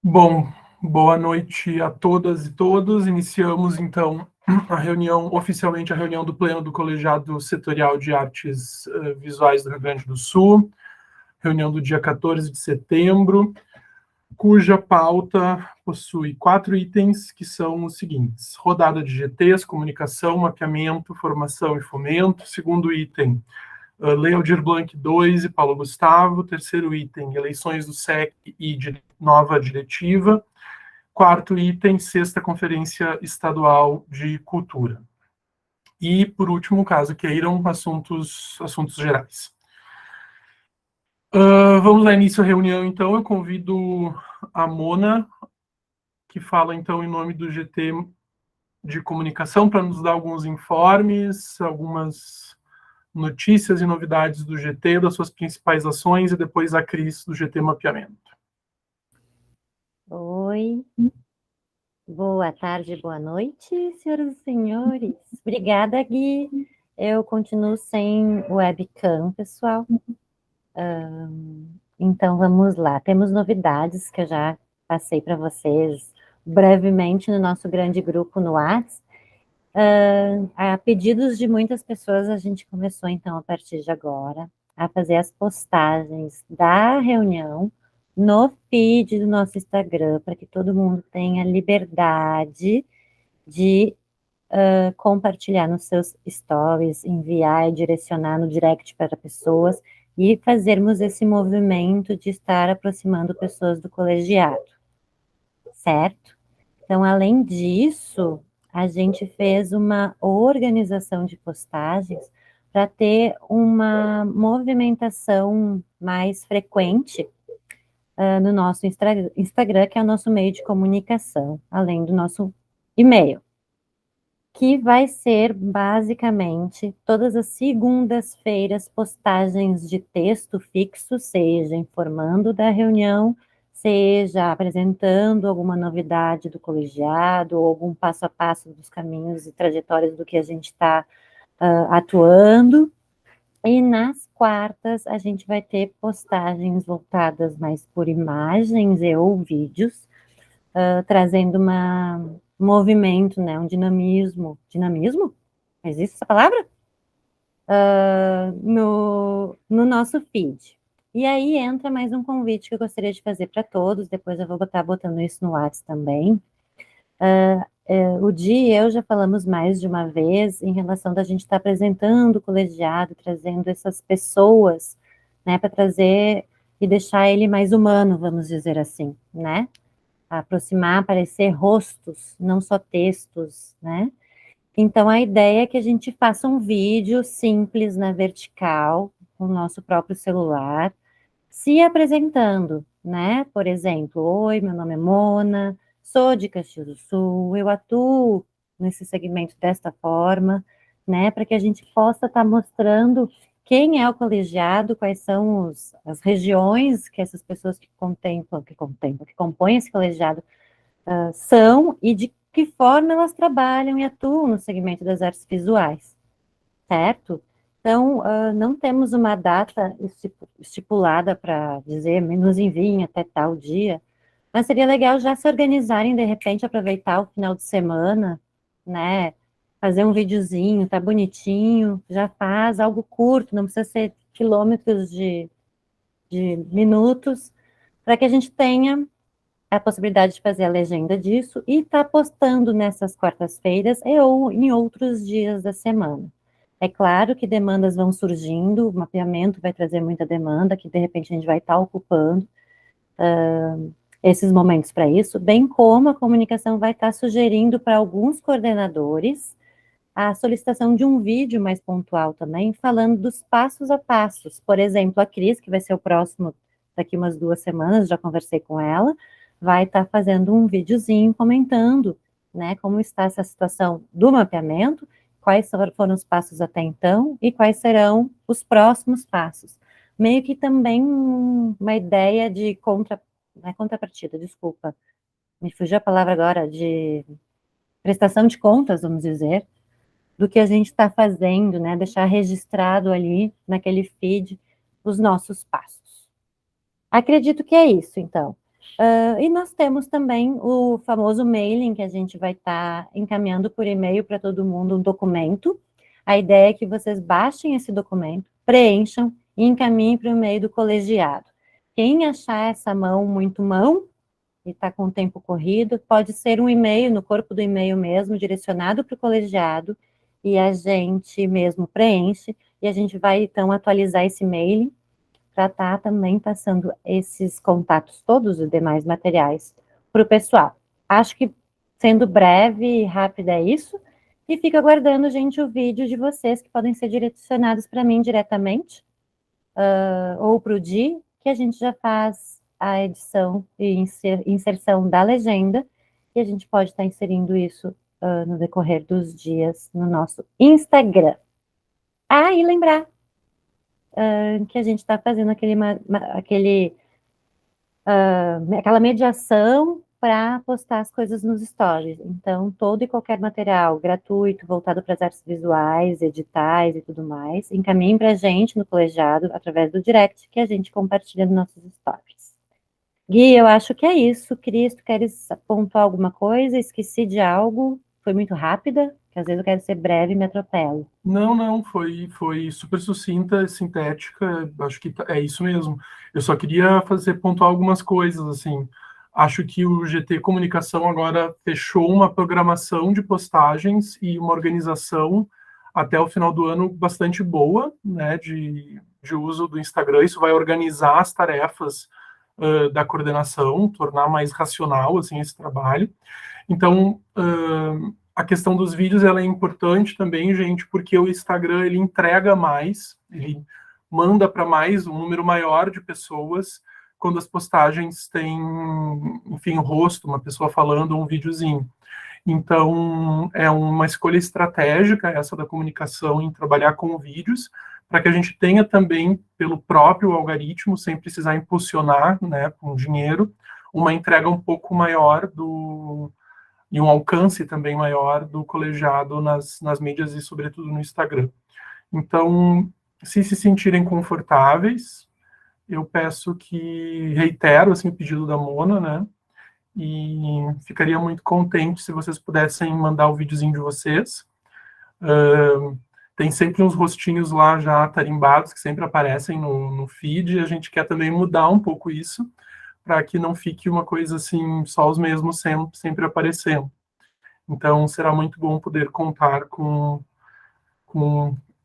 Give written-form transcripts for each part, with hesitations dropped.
Bom, boa noite a todas e todos. Iniciamos, então, oficialmente a reunião do Pleno do Colegiado Setorial de Artes Visuais do Rio Grande do Sul, reunião do dia 14 de setembro, cuja pauta possui 4 itens, que são os seguintes: rodada de GTs, comunicação, mapeamento, formação e fomento. Segundo item, Lei Aldir Blanc II e Paulo Gustavo. Terceiro item, eleições do SEC e nova diretiva. Quarto item, sexta Conferência Estadual de Cultura. E, por último, caso queiram, assuntos gerais. Vamos dar início à reunião, então. Eu convido a Mona, que fala, então, em nome do GT de Comunicação, para nos dar alguns informes, algumas notícias e novidades do GT, das suas principais ações, e depois a Cris, do GT Mapeamento. Oi, boa tarde, boa noite, senhoras e senhores. Obrigada, Gui. Eu continuo sem webcam, pessoal. Então, vamos lá. Temos novidades que eu já passei para vocês brevemente no nosso grande grupo no WhatsApp. A pedidos de muitas pessoas, a gente começou, então, a partir de agora, a fazer as postagens da reunião no feed do nosso Instagram, para que todo mundo tenha liberdade de compartilhar nos seus stories, enviar e direcionar no direct para pessoas e fazermos esse movimento de estar aproximando pessoas do colegiado, certo? Então, além disso, a gente fez uma organização de postagens para ter uma movimentação mais frequente no nosso Instagram, que é o nosso meio de comunicação, além do nosso e-mail, que vai ser basicamente todas as segundas-feiras postagens de texto fixo, seja informando da reunião, seja apresentando alguma novidade do colegiado, ou algum passo a passo dos caminhos e trajetórias do que a gente está atuando. E nas quartas a gente vai ter postagens voltadas mais por imagens e ou vídeos, trazendo um movimento, né, um dinamismo, existe essa palavra? No nosso feed. E aí entra mais um convite que eu gostaria de fazer para todos, depois eu vou botando isso no WhatsApp também. O Di e eu já falamos mais de uma vez em relação da gente estar apresentando o colegiado, trazendo essas pessoas, né, para trazer e deixar ele mais humano, vamos dizer assim, né? Aproximar, aparecer rostos, não só textos, né? Então, a ideia é que a gente faça um vídeo simples na vertical, com o nosso próprio celular, se apresentando, né? Por exemplo, oi, meu nome é Mona, sou de Caxias do Sul, eu atuo nesse segmento desta forma, né? Para que a gente possa estar mostrando quem é o colegiado, quais são as regiões que essas pessoas que compõem esse colegiado são e de que forma elas trabalham e atuam no segmento das artes visuais, certo? Então, não temos uma data estipulada para dizer, nos enviem até tal dia, mas seria legal já se organizarem, de repente, aproveitar o final de semana, né? Fazer um videozinho, tá bonitinho, já faz algo curto, não precisa ser quilômetros de minutos, para que a gente tenha a possibilidade de fazer a legenda disso e estar postando nessas quartas-feiras ou em outros dias da semana. É claro que demandas vão surgindo, o mapeamento vai trazer muita demanda, que de repente a gente vai estar ocupando esses momentos para isso, bem como a comunicação vai estar sugerindo para alguns coordenadores a solicitação de um vídeo mais pontual também, falando dos passos a passos. Por exemplo, a Cris, que vai ser o próximo daqui umas 2 semanas, já conversei com ela, vai estar fazendo um videozinho comentando, né, como está essa situação do mapeamento, quais foram os passos até então e quais serão os próximos passos. Meio que também uma ideia de contrapartida, desculpa, me fugiu a palavra agora, de prestação de contas, vamos dizer, do que a gente está fazendo, né? Deixar registrado ali naquele feed os nossos passos. Acredito que é isso, então. E nós temos também o famoso mailing, que a gente vai estar encaminhando por e-mail para todo mundo um documento. A ideia é que vocês baixem esse documento, preencham e encaminhem para o e-mail do colegiado. Quem achar essa mão e está com o tempo corrido, pode ser um e-mail, no corpo do e-mail mesmo, direcionado para o colegiado, e a gente mesmo preenche, e a gente vai, então, atualizar esse e-mail para estar também passando esses contatos, todos os demais materiais, para o pessoal. Acho que, sendo breve e rápida, é isso. E fico aguardando, gente, o vídeo de vocês, que podem ser direcionados para mim diretamente, ou para o Di, que a gente já faz a edição e inserção da legenda, e a gente pode estar inserindo isso no decorrer dos dias no nosso Instagram. E lembrar que a gente está fazendo aquela mediação para postar as coisas nos stories. Então, todo e qualquer material gratuito, voltado para as artes visuais, editais e tudo mais, encaminhem para a gente no colegiado, através do direct, que a gente compartilha nos nossos stories. Gui, eu acho que é isso. Cris, tu queres pontuar alguma coisa? Esqueci de algo? Foi muito rápida? Que às vezes eu quero ser breve e me atropelo. Não, foi super sucinta, sintética, acho que é isso mesmo. Eu só queria pontuar algumas coisas, assim. Acho que o GT Comunicação agora fechou uma programação de postagens e uma organização até o final do ano bastante boa, né, de uso do Instagram. Isso vai organizar as tarefas da coordenação, tornar mais racional, assim, esse trabalho. Então, a questão dos vídeos ela é importante também, gente, porque o Instagram ele entrega mais, ele manda para mais um número maior de pessoas quando as postagens têm, enfim, um rosto, uma pessoa falando, um videozinho. Então, é uma escolha estratégica essa da comunicação em trabalhar com vídeos, para que a gente tenha também, pelo próprio algoritmo, sem precisar impulsionar, né, com dinheiro, uma entrega um pouco maior e um alcance também maior do colegiado nas mídias e, sobretudo, no Instagram. Então, se sentirem confortáveis, eu peço que reitero assim, o pedido da Mona, né? E ficaria muito contente se vocês pudessem mandar o videozinho de vocês. Tem sempre uns rostinhos lá já tarimbados que sempre aparecem no feed, e a gente quer também mudar um pouco isso, para que não fique uma coisa assim, só os mesmos sempre aparecendo. Então, será muito bom poder contar com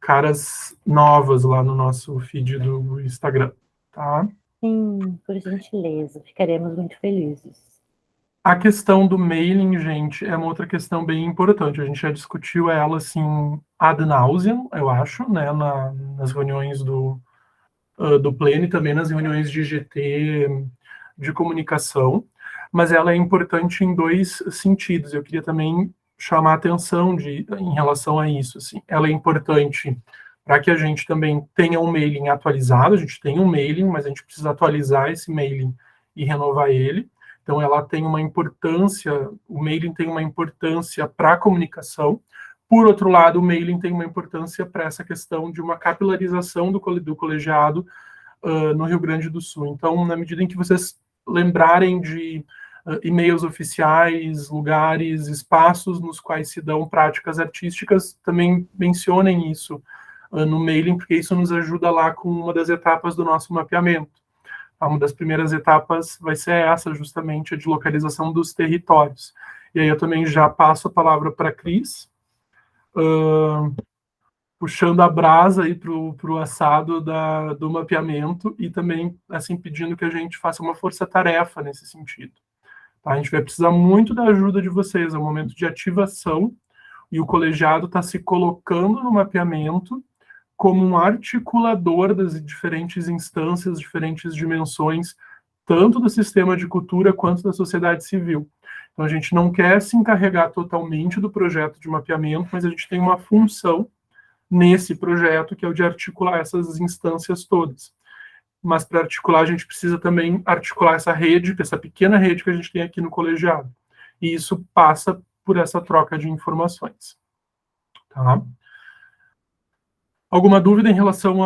caras novas lá no nosso feed do Instagram, tá? Sim, por gentileza, ficaremos muito felizes. A questão do mailing, gente, é uma outra questão bem importante. A gente já discutiu ela, assim, ad nauseam, eu acho, né, nas reuniões do Pleno e também nas reuniões de GT de comunicação, mas ela é importante em dois sentidos. Eu queria também chamar a atenção em relação a isso. Assim. Ela é importante para que a gente também tenha um mailing atualizado, a gente tem um mailing, mas a gente precisa atualizar esse mailing e renovar ele. Então, ela tem uma importância, o mailing tem uma importância para a comunicação. Por outro lado, o mailing tem uma importância para essa questão de uma capilarização do colegiado no Rio Grande do Sul. Então, na medida em que vocês lembrarem de e-mails oficiais, lugares, espaços nos quais se dão práticas artísticas, também mencionem isso no mailing, porque isso nos ajuda lá com uma das etapas do nosso mapeamento. Uma das primeiras etapas vai ser essa, justamente, a de localização dos territórios. E aí eu também já passo a palavra para a Cris, puxando a brasa aí para o assado do mapeamento e também, assim, pedindo que a gente faça uma força-tarefa nesse sentido. Tá? A gente vai precisar muito da ajuda de vocês, é um momento de ativação e o colegiado está se colocando no mapeamento como um articulador das diferentes instâncias, diferentes dimensões, tanto do sistema de cultura quanto da sociedade civil. Então, a gente não quer se encarregar totalmente do projeto de mapeamento, mas a gente tem uma função nesse projeto, que é o de articular essas instâncias todas. Mas para articular, a gente precisa também articular essa rede, essa pequena rede que a gente tem aqui no colegiado. E isso passa por essa troca de informações. Tá? Alguma dúvida em relação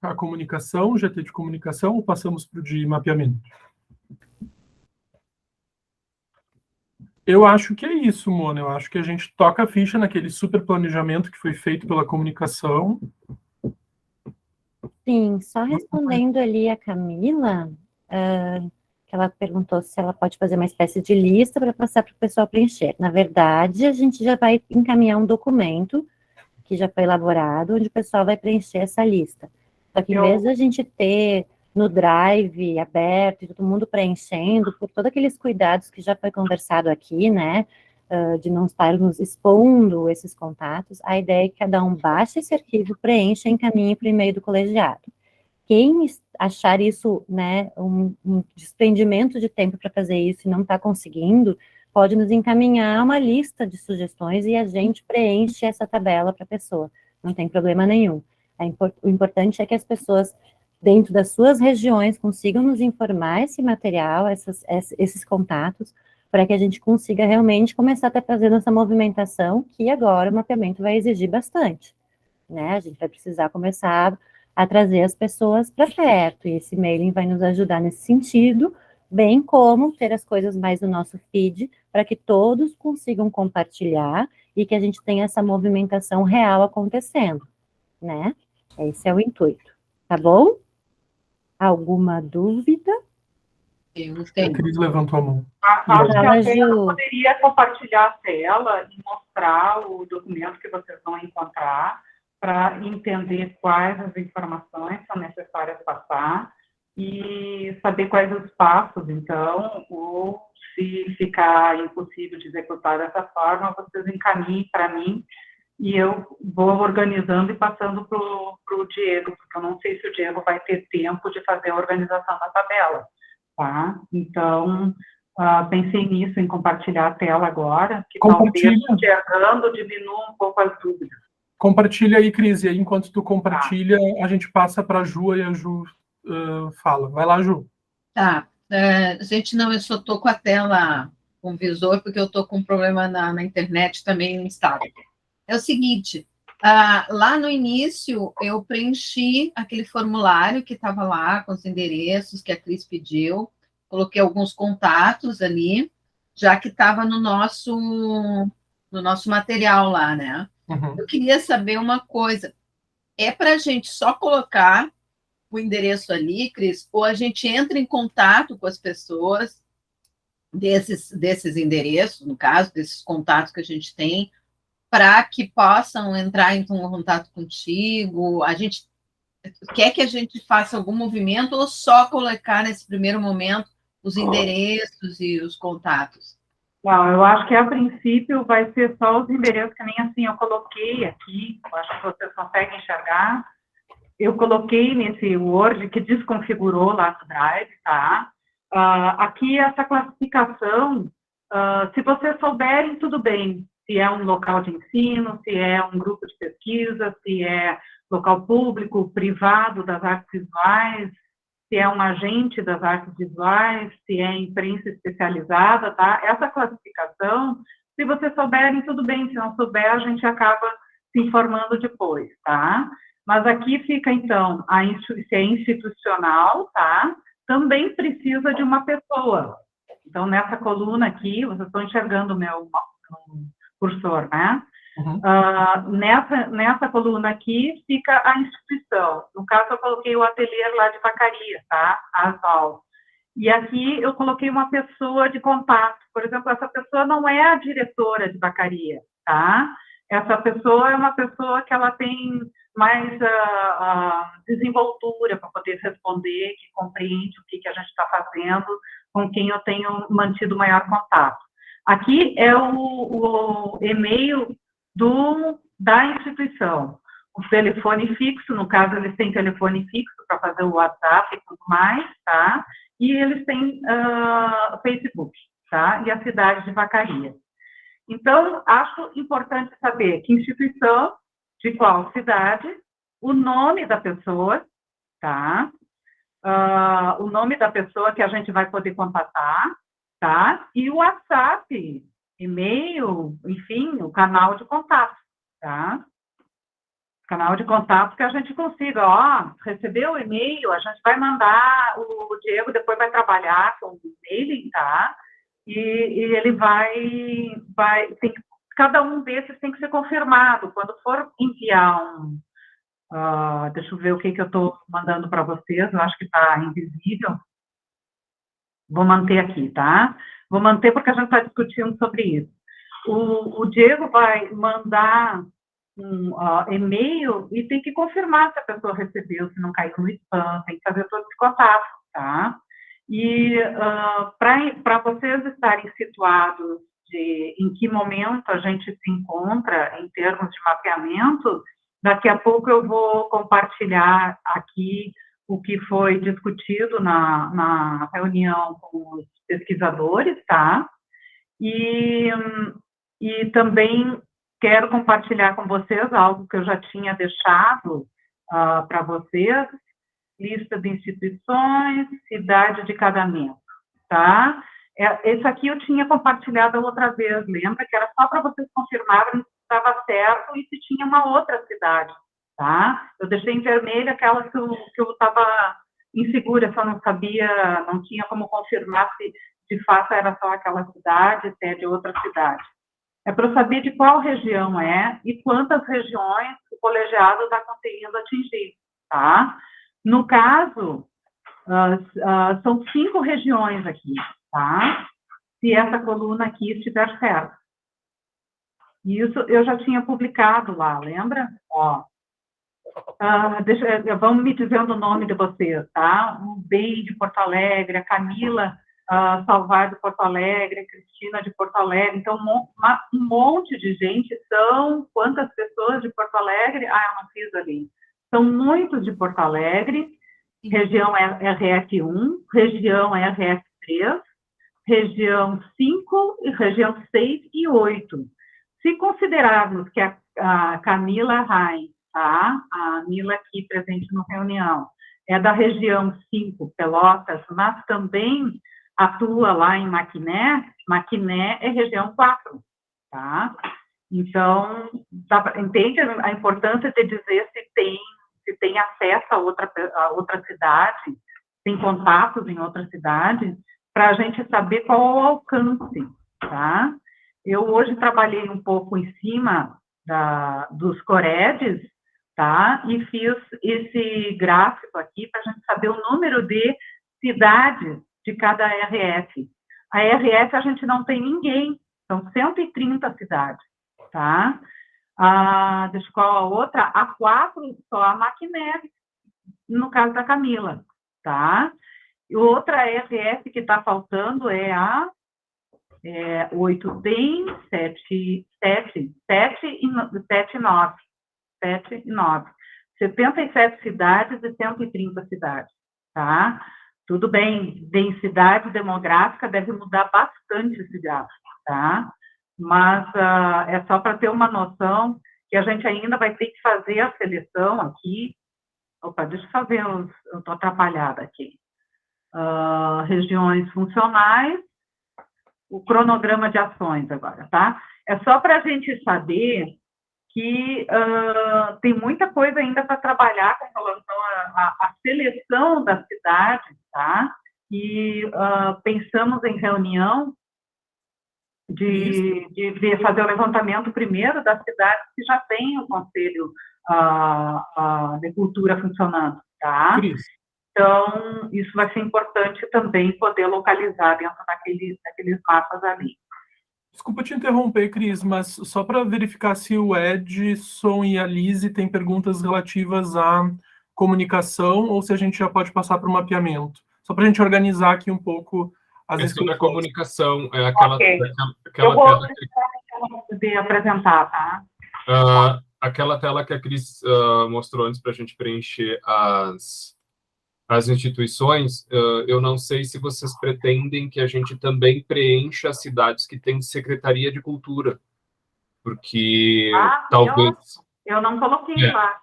à comunicação, GT de comunicação, ou passamos para o de mapeamento? Eu acho que é isso, Mona. Eu acho que a gente toca a ficha naquele super planejamento que foi feito pela comunicação. Sim, só respondendo ali a Camila, que ela perguntou se ela pode fazer uma espécie de lista para passar para o pessoal preencher. Na verdade, a gente já vai encaminhar um documento que já foi elaborado, onde o pessoal vai preencher essa lista. Só que em vez da gente ter no Drive aberto e todo mundo preenchendo, por todos aqueles cuidados que já foi conversado aqui, né, de não estarmos expondo esses contatos, a ideia é que cada um baixe esse arquivo, preencha e encaminhe para o e-mail do colegiado. Quem achar isso, né, um desprendimento de tempo para fazer isso e não está conseguindo, pode nos encaminhar uma lista de sugestões e a gente preenche essa tabela para a pessoa. Não tem problema nenhum. O importante é que as pessoas, dentro das suas regiões, consigam nos informar esse material, esses contatos, para que a gente consiga realmente começar a estar fazendo essa movimentação, que agora o mapeamento vai exigir bastante, né? A gente vai precisar começar a trazer as pessoas para perto, e esse mailing vai nos ajudar nesse sentido, bem como ter as coisas mais no nosso feed, para que todos consigam compartilhar e que a gente tenha essa movimentação real acontecendo, né? Esse é o intuito, tá bom? Alguma dúvida? Eu A tenho. Cris levantou a mão. Acho que Fala, até eu Ju. poderia compartilhar a tela e mostrar o documento que vocês vão encontrar para entender quais as informações são necessárias passar e saber quais os passos, então, ou se ficar impossível de executar dessa forma, vocês encaminhem para mim e eu vou organizando e passando para o Diego, porque eu não sei se o Diego vai ter tempo de fazer a organização da tabela, tá? Então, pensei nisso, em compartilhar a tela agora, que talvez enxergando diminua um pouco as dúvidas. Compartilha aí, Cris, e aí enquanto tu compartilha, a gente passa para a Ju e a Ju fala. Vai lá, Ju. Tá. Gente, não, eu só estou com a tela com visor, porque eu estou com um problema na internet também instável. É o seguinte, lá no início eu preenchi aquele formulário que estava lá, com os endereços que a Cris pediu, coloquei alguns contatos ali, já que estava no nosso material lá, né? Uhum. Eu queria saber uma coisa, é para a gente só colocar o endereço ali, Cris, ou a gente entra em contato com as pessoas desses endereços, no caso, desses contatos que a gente tem, para que possam entrar em contato contigo? A gente quer que a gente faça algum movimento ou só colocar nesse primeiro momento os endereços e os contatos? Não, eu acho que a princípio vai ser só os endereços, que nem assim eu coloquei aqui, eu acho que vocês conseguem enxergar. Eu coloquei nesse Word que desconfigurou lá no Drive, tá? Aqui essa classificação, se vocês souberem, tudo bem. Se é um local de ensino, se é um grupo de pesquisa, se é local público, privado das artes visuais, se é um agente das artes visuais, se é imprensa especializada, tá? Essa classificação, se vocês souberem, tudo bem. Se não souber, a gente acaba se informando depois, tá? Mas aqui fica, então, se é institucional, tá? Também precisa de uma pessoa. Então, nessa coluna aqui, vocês estão enxergando o meu cursor, né? Uhum. Nessa coluna aqui fica a instituição. No caso, eu coloquei o ateliê lá de Vacaria, tá? A Asval. E aqui eu coloquei uma pessoa de contato. Por exemplo, essa pessoa não é a diretora de Vacaria, tá? Essa pessoa é uma pessoa que ela tem mais desenvoltura para poder responder, que compreende o que a gente está fazendo, com quem eu tenho mantido maior contato. Aqui é o e-mail da instituição. O telefone fixo, no caso, eles têm telefone fixo para fazer o WhatsApp e tudo mais, tá? E eles têm Facebook, tá? E a cidade de Vacaria. Então, acho importante saber que instituição, de qual cidade, o nome da pessoa, tá? O nome da pessoa que a gente vai poder contatar, tá? E o WhatsApp, e-mail, enfim, o canal de contato, tá? Canal de contato que a gente consiga, recebeu o e-mail, a gente vai mandar, o Diego depois vai trabalhar com o e-mailing, tá? e ele cada um desses tem que ser confirmado. Quando for enviar deixa eu ver o que eu estou mandando para vocês, eu acho que está invisível. Vou manter aqui, tá? Vou manter porque a gente está discutindo sobre isso. O Diego vai mandar um e-mail e tem que confirmar se a pessoa recebeu, se não caiu no spam, tem que fazer todo esse contato, tá? E para vocês estarem situados em que momento a gente se encontra em termos de mapeamento, daqui a pouco eu vou compartilhar aqui o que foi discutido na reunião com os pesquisadores, tá? E também quero compartilhar com vocês algo que eu já tinha deixado para vocês, lista de instituições, cidade de cada membro, tá? Esse aqui eu tinha compartilhado outra vez, lembra? Que era só para vocês confirmarem se estava certo e se tinha uma outra cidade, tá? Eu deixei em vermelho aquela que eu estava insegura, só não sabia, não tinha como confirmar se de fato era só aquela cidade, se é de outra cidade. É para eu saber de qual região é e quantas regiões o colegiado está conseguindo atingir, tá? No caso, são 5 regiões aqui, tá? Se essa coluna aqui estiver certa. Isso eu já tinha publicado lá, lembra? Ó, vamos me dizendo o nome de vocês, tá? O Bem de Porto Alegre, a Camila Salvar de Porto Alegre, a Cristina de Porto Alegre. Então, um monte de gente. São quantas pessoas de Porto Alegre? Eu não fiz ali. São muitos de Porto Alegre, região RF1, região RF3, região 5, região 6 e 8. Se considerarmos que a Camila Rain, tá? A Mila aqui presente na reunião, é da região 5, Pelotas, mas também atua lá em Maquiné. Maquiné é região 4, tá? Então, entende a importância de dizer se tem acesso a outra cidade, tem contatos em outra cidade, para a gente saber qual é o alcance, tá? Eu hoje trabalhei um pouco em cima dos COREDs, tá? E fiz esse gráfico aqui para a gente saber o número de cidades de cada RF. A RF a gente não tem ninguém, são 130 cidades, tá? Deixa eu qual a outra? A 4, só a Maquiné, no caso da Camila, tá? E outra RF que está faltando é a 8 tem 7 e 9. 7 e 9. 77 cidades e 130 cidades, tá? Tudo bem, densidade demográfica deve mudar bastante esse gráfico, tá? Mas é só para ter uma noção que a gente ainda vai ter que fazer a seleção aqui. Opa, deixa eu fazer, eu estou atrapalhada aqui. Regiões funcionais, o cronograma de ações agora, tá? É só para a gente saber que tem muita coisa ainda para trabalhar com relação à seleção das cidades, tá? E pensamos em reunião de fazer o levantamento primeiro das cidades que já têm o Conselho de Cultura funcionando, tá? Cris, Então, isso vai ser importante também poder localizar dentro daqueles mapas ali. desculpa te interromper, Cris, mas só para verificar se o Edson e a Lise têm perguntas relativas à comunicação ou se a gente já pode passar para o mapeamento. Só para a gente organizar aqui um pouco as sobre a inscrições. comunicação, é aquela Eu vou tela poder apresentar, tá? aquela tela que a Cris mostrou antes para a gente preencher as instituições. Eu não sei se vocês pretendem que a gente também preencha as cidades que têm Secretaria de Cultura, porque talvez... Eu não coloquei lá.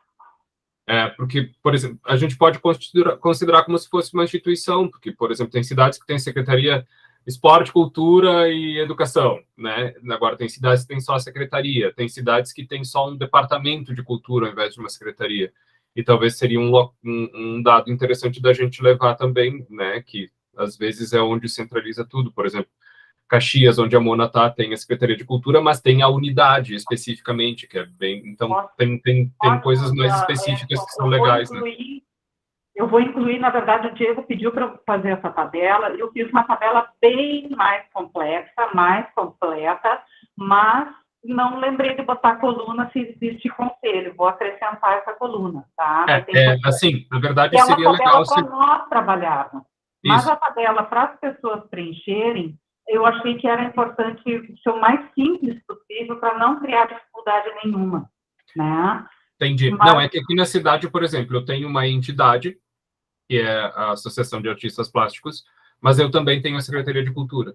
Porque, por exemplo, a gente pode considerar como se fosse uma instituição, porque, por exemplo, tem cidades que têm Secretaria Esporte, Cultura e Educação, né? Agora, tem cidades que têm só a Secretaria, tem cidades que têm só um departamento de cultura ao invés de uma secretaria. E talvez seria um dado interessante da gente levar também, né? Que, às vezes, é onde centraliza tudo. Por exemplo, Caxias, onde a Mona está, tem a Secretaria de Cultura, mas tem a unidade especificamente, que é bem... Então, tem coisas mais específicas que são legais, né? Eu vou incluir, na verdade, o Diego pediu para eu fazer essa tabela, eu fiz uma tabela bem mais complexa, mais completa, mas não lembrei de botar coluna se existe conselho, vou acrescentar essa coluna, tá? Assim, na verdade, é seria uma tabela legal para nós trabalharmos, mas Isso. a tabela para as pessoas preencherem, eu achei que era importante ser o mais simples possível para não criar dificuldade nenhuma, né? Entendi. Mas... Não, é que aqui na cidade, por exemplo, eu tenho uma entidade, que é a Associação de Artistas Plásticos, mas eu também tenho a Secretaria de Cultura.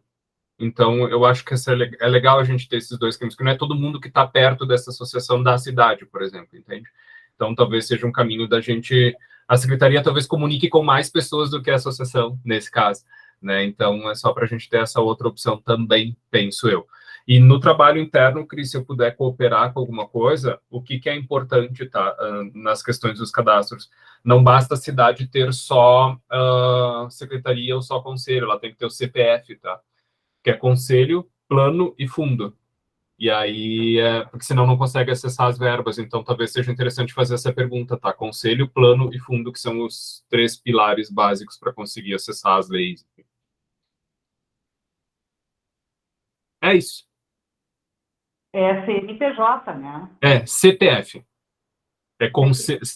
Então, eu acho que é legal a gente ter esses dois caminhos, porque não é todo mundo que está perto dessa associação da cidade, por exemplo, entende? Então, talvez seja um caminho da gente... A Secretaria talvez comunique com mais pessoas do que a associação, nesse caso, né? Então, é só para a gente ter essa outra opção também, penso eu. E no trabalho interno, Cris, se eu puder cooperar com alguma coisa, o que é importante, tá, nas questões dos cadastros? Não basta a cidade ter só secretaria ou só conselho, ela tem que ter o CPF, tá? Que é conselho, plano e fundo. E aí, porque senão não consegue acessar as verbas, então talvez seja interessante fazer essa pergunta, tá? Conselho, plano e fundo, que são os 3 pilares básicos para conseguir acessar as leis. É isso. É CNPJ, né? É, CPF.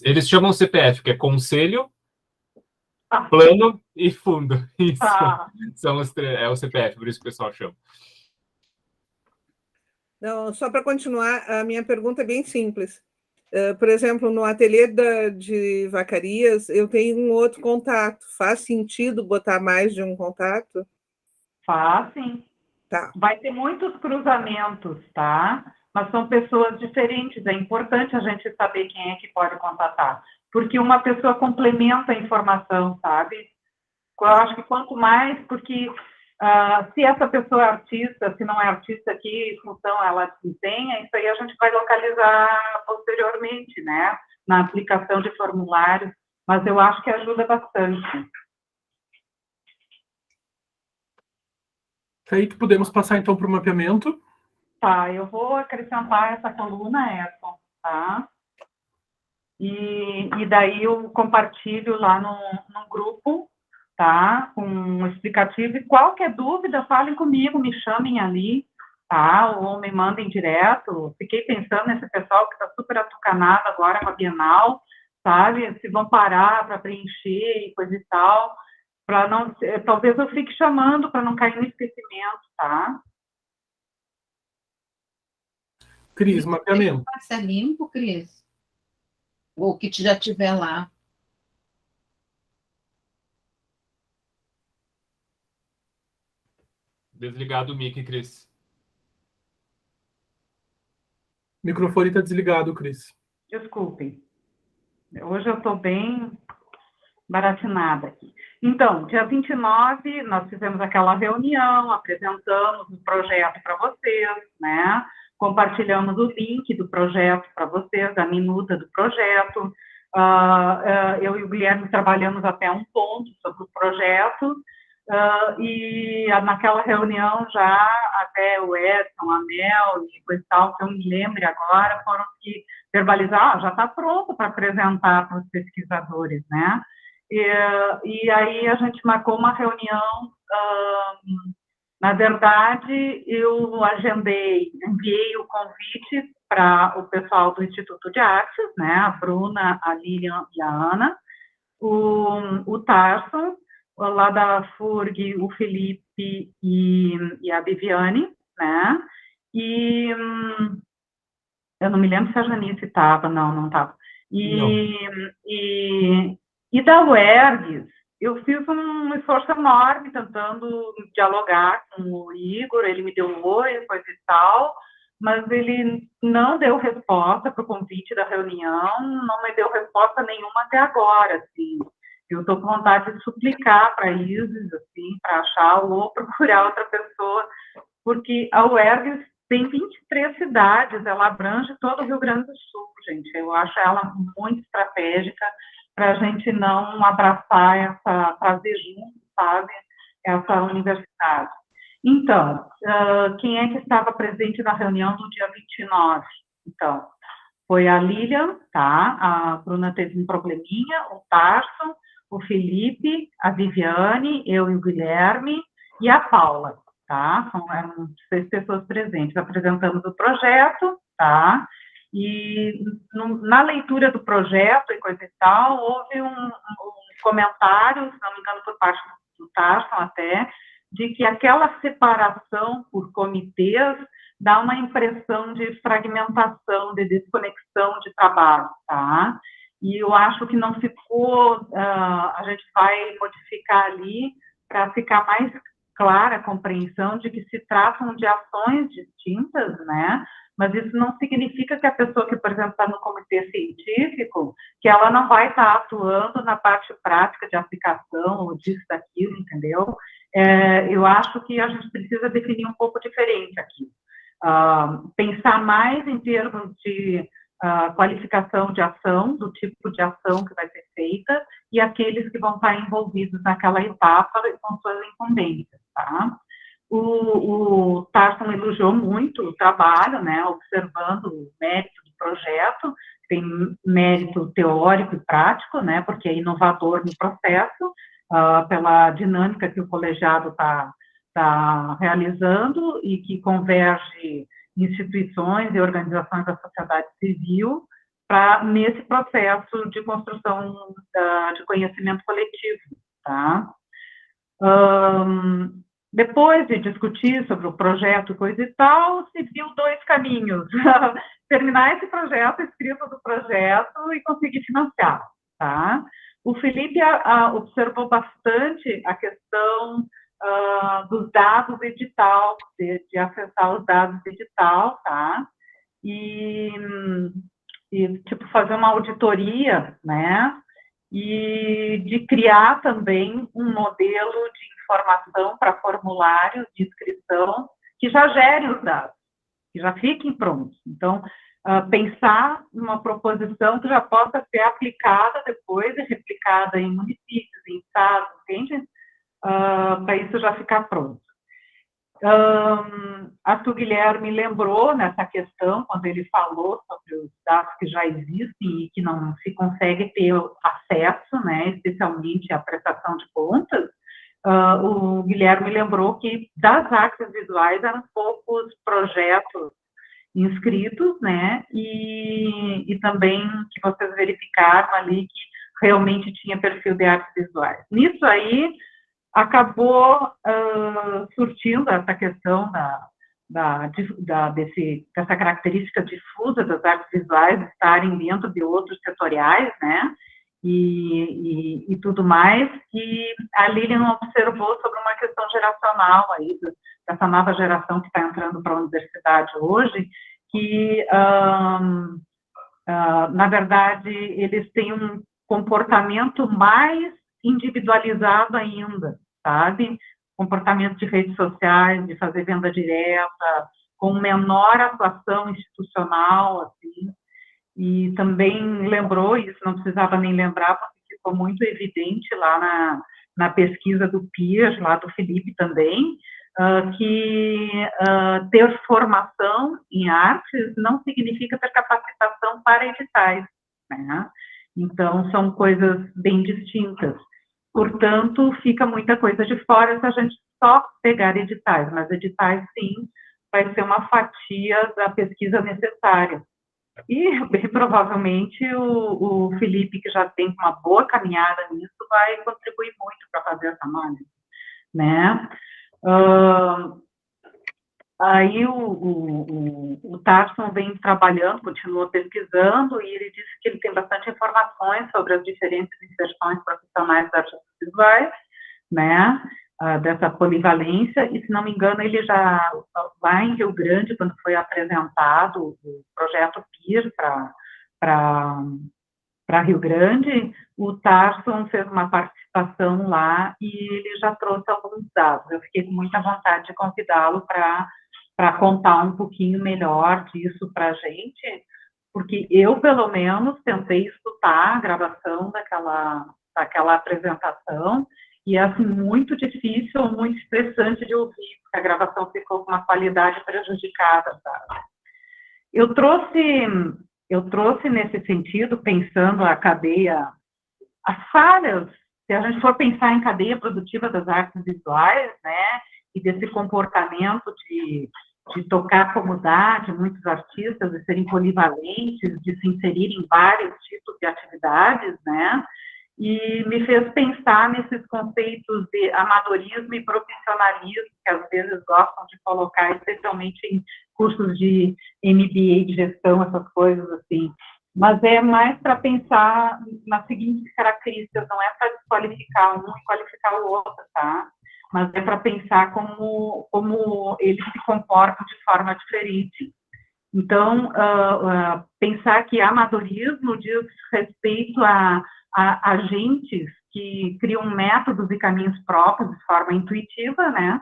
Eles chamam CPF, que é conselho, plano e fundo. Isso. São os é o CPF, por isso que o pessoal chama. Não, só para continuar, a minha pergunta é bem simples. Por exemplo, no ateliê de Vacarias, eu tenho um outro contato. Faz sentido botar mais de um contato? Faz, sim. Tá. Vai ter muitos cruzamentos, tá? Mas são pessoas diferentes. É importante a gente saber quem é que pode contatar. Porque uma pessoa complementa a informação, sabe? Eu acho que quanto mais, porque se essa pessoa é artista, se não é artista, que função ela desempenha, isso aí a gente vai localizar posteriormente, né? Na aplicação de formulários. Mas eu acho que ajuda bastante. Feito, podemos passar então para o mapeamento. Tá, eu vou acrescentar essa coluna Edson, tá? E daí eu compartilho lá no grupo, tá? Com um explicativo. E qualquer dúvida, falem comigo, me chamem ali, tá? Ou me mandem direto. Fiquei pensando nesse pessoal que está super atucanado agora com a Bienal, sabe? Se vão parar para preencher e coisa e tal. Para não, talvez eu fique chamando para não cair no esquecimento, tá? Cris, mapeamento. Vai ser limpo, Cris? Ou o que já tiver lá? Desligado o mic, Cris. O microfone está desligado, Cris. Desculpem. Hoje eu estou bem baratinada aqui. Então, dia 29, nós fizemos aquela reunião, apresentamos o projeto para vocês, né? Compartilhamos o link do projeto para vocês, a minuta do projeto. Eu e o Guilherme trabalhamos até um ponto sobre o projeto, e naquela reunião já até o Edson, a Mel e coisa e tal, que eu me lembre agora, foram que verbalizar, já está pronto para apresentar para os pesquisadores, né? E aí a gente marcou uma reunião. Na verdade, eu enviei o convite para o pessoal do Instituto de Artes, né? A Bruna, a Lilian e a Ana, o Tarso, lá da FURG, o Felipe e a Viviane, né? E eu não me lembro se a Janice estava, não estava. E da UERGS, eu fiz um esforço enorme tentando dialogar com o Igor, ele me deu um oi, coisa e tal, mas ele não deu resposta para o convite da reunião, não me deu resposta nenhuma até agora, assim. Eu estou com vontade de suplicar para a Isis, assim, para achar ou procurar outra pessoa, porque a UERGS tem 23 cidades, ela abrange todo o Rio Grande do Sul, gente. Eu acho ela muito estratégica para a gente não abraçar trazer junto, sabe, essa universidade. Então, quem é que estava presente na reunião do dia 29? Então, foi a Lilian, tá? A Bruna teve um probleminha, o Tarso, o Felipe, a Viviane, eu e o Guilherme, e a Paula, tá? Eram 6 pessoas presentes. Apresentamos o projeto, tá? E na leitura do projeto e coisa e tal, houve um comentário, se não me engano, por parte do Tarso até, de que aquela separação por comitês dá uma impressão de fragmentação, de desconexão de trabalho, tá? E eu acho que não ficou, a gente vai modificar ali para ficar mais clara a compreensão de que se tratam de ações distintas, né? Mas isso não significa que a pessoa que, por exemplo, está no comitê científico, que ela não vai estar atuando na parte prática de aplicação, ou disso, daquilo, entendeu? Eu acho que a gente precisa definir um pouco diferente aqui. Pensar mais em termos de qualificação de ação, do tipo de ação que vai ser feita, e aqueles que vão estar envolvidos naquela etapa com suas incumbências, tá? O Tarson elogiou muito o trabalho, né, observando o mérito do projeto, tem mérito teórico e prático, né, porque é inovador no processo, pela dinâmica que o colegiado está realizando e que converge instituições e organizações da sociedade civil nesse processo de construção de conhecimento coletivo, tá? Depois de discutir sobre o projeto e coisa e tal, se viu 2 caminhos. Terminar esse projeto, escrito do projeto e conseguir financiar, tá? O Felipe observou bastante a questão dos dados edital, de acessar os dados edital, tá? E tipo, fazer uma auditoria, né? E de criar também um modelo de informação para formulários de inscrição que já gerem os dados, que já fiquem prontos. Então, pensar numa proposição que já possa ser aplicada depois e replicada em municípios, em estados, entende? Para isso já ficar pronto. Acho que o Guilherme lembrou nessa questão, quando ele falou sobre os dados que já existem e que não se consegue ter acesso, né, especialmente à prestação de contas. O Guilherme lembrou que das artes visuais eram poucos projetos inscritos, né, e também que vocês verificaram ali que realmente tinha perfil de artes visuais. Nisso aí, acabou surtindo essa questão dessa característica difusa das artes visuais estarem dentro de outros setoriais, né, e tudo mais, e a Lilian observou sobre uma questão geracional aí, dessa nova geração que está entrando para a universidade hoje, que, na verdade, eles têm um comportamento mais individualizado ainda, sabe? Comportamento de redes sociais, de fazer venda direta, com menor atuação institucional, assim, e também lembrou, isso não precisava nem lembrar, porque ficou muito evidente lá na pesquisa do PIR, lá do Felipe também, que ter formação em artes não significa ter capacitação para editais, né? Então, são coisas bem distintas. Portanto, fica muita coisa de fora se a gente só pegar editais, mas editais, sim, vai ser uma fatia da pesquisa necessária. E, bem provavelmente, o Felipe, que já tem uma boa caminhada nisso, vai contribuir muito para fazer essa análise, né? Aí o Tarson vem trabalhando, continua pesquisando, e ele disse que ele tem bastante informações sobre as diferentes inserções profissionais das artes visuais, né, dessa polivalência, e se não me engano, ele já, lá em Rio Grande, quando foi apresentado o projeto PIR para Rio Grande, o Tarson fez uma participação lá e ele já trouxe alguns dados. Eu fiquei com muita vontade de convidá-lo para contar um pouquinho melhor disso para a gente, porque eu, pelo menos, tentei escutar a gravação daquela apresentação e é assim, muito difícil, muito estressante de ouvir, porque a gravação ficou com uma qualidade prejudicada, sabe? Eu trouxe nesse sentido, pensando a cadeia, as falhas, se a gente for pensar em cadeia produtiva das artes visuais, né, e desse comportamento de tocar como dá, de muitos artistas, de serem polivalentes, de se inserirem em vários tipos de atividades, né, e me fez pensar nesses conceitos de amadorismo e profissionalismo, que às vezes gostam de colocar, especialmente em cursos de MBA, de gestão, essas coisas assim. Mas é mais para pensar nas seguintes características, não é para desqualificar um e qualificar o outro, tá? Mas é para pensar como eles se comportam de forma diferente. Então, pensar que amadorismo diz respeito a agentes que criam métodos e caminhos próprios de forma intuitiva, né?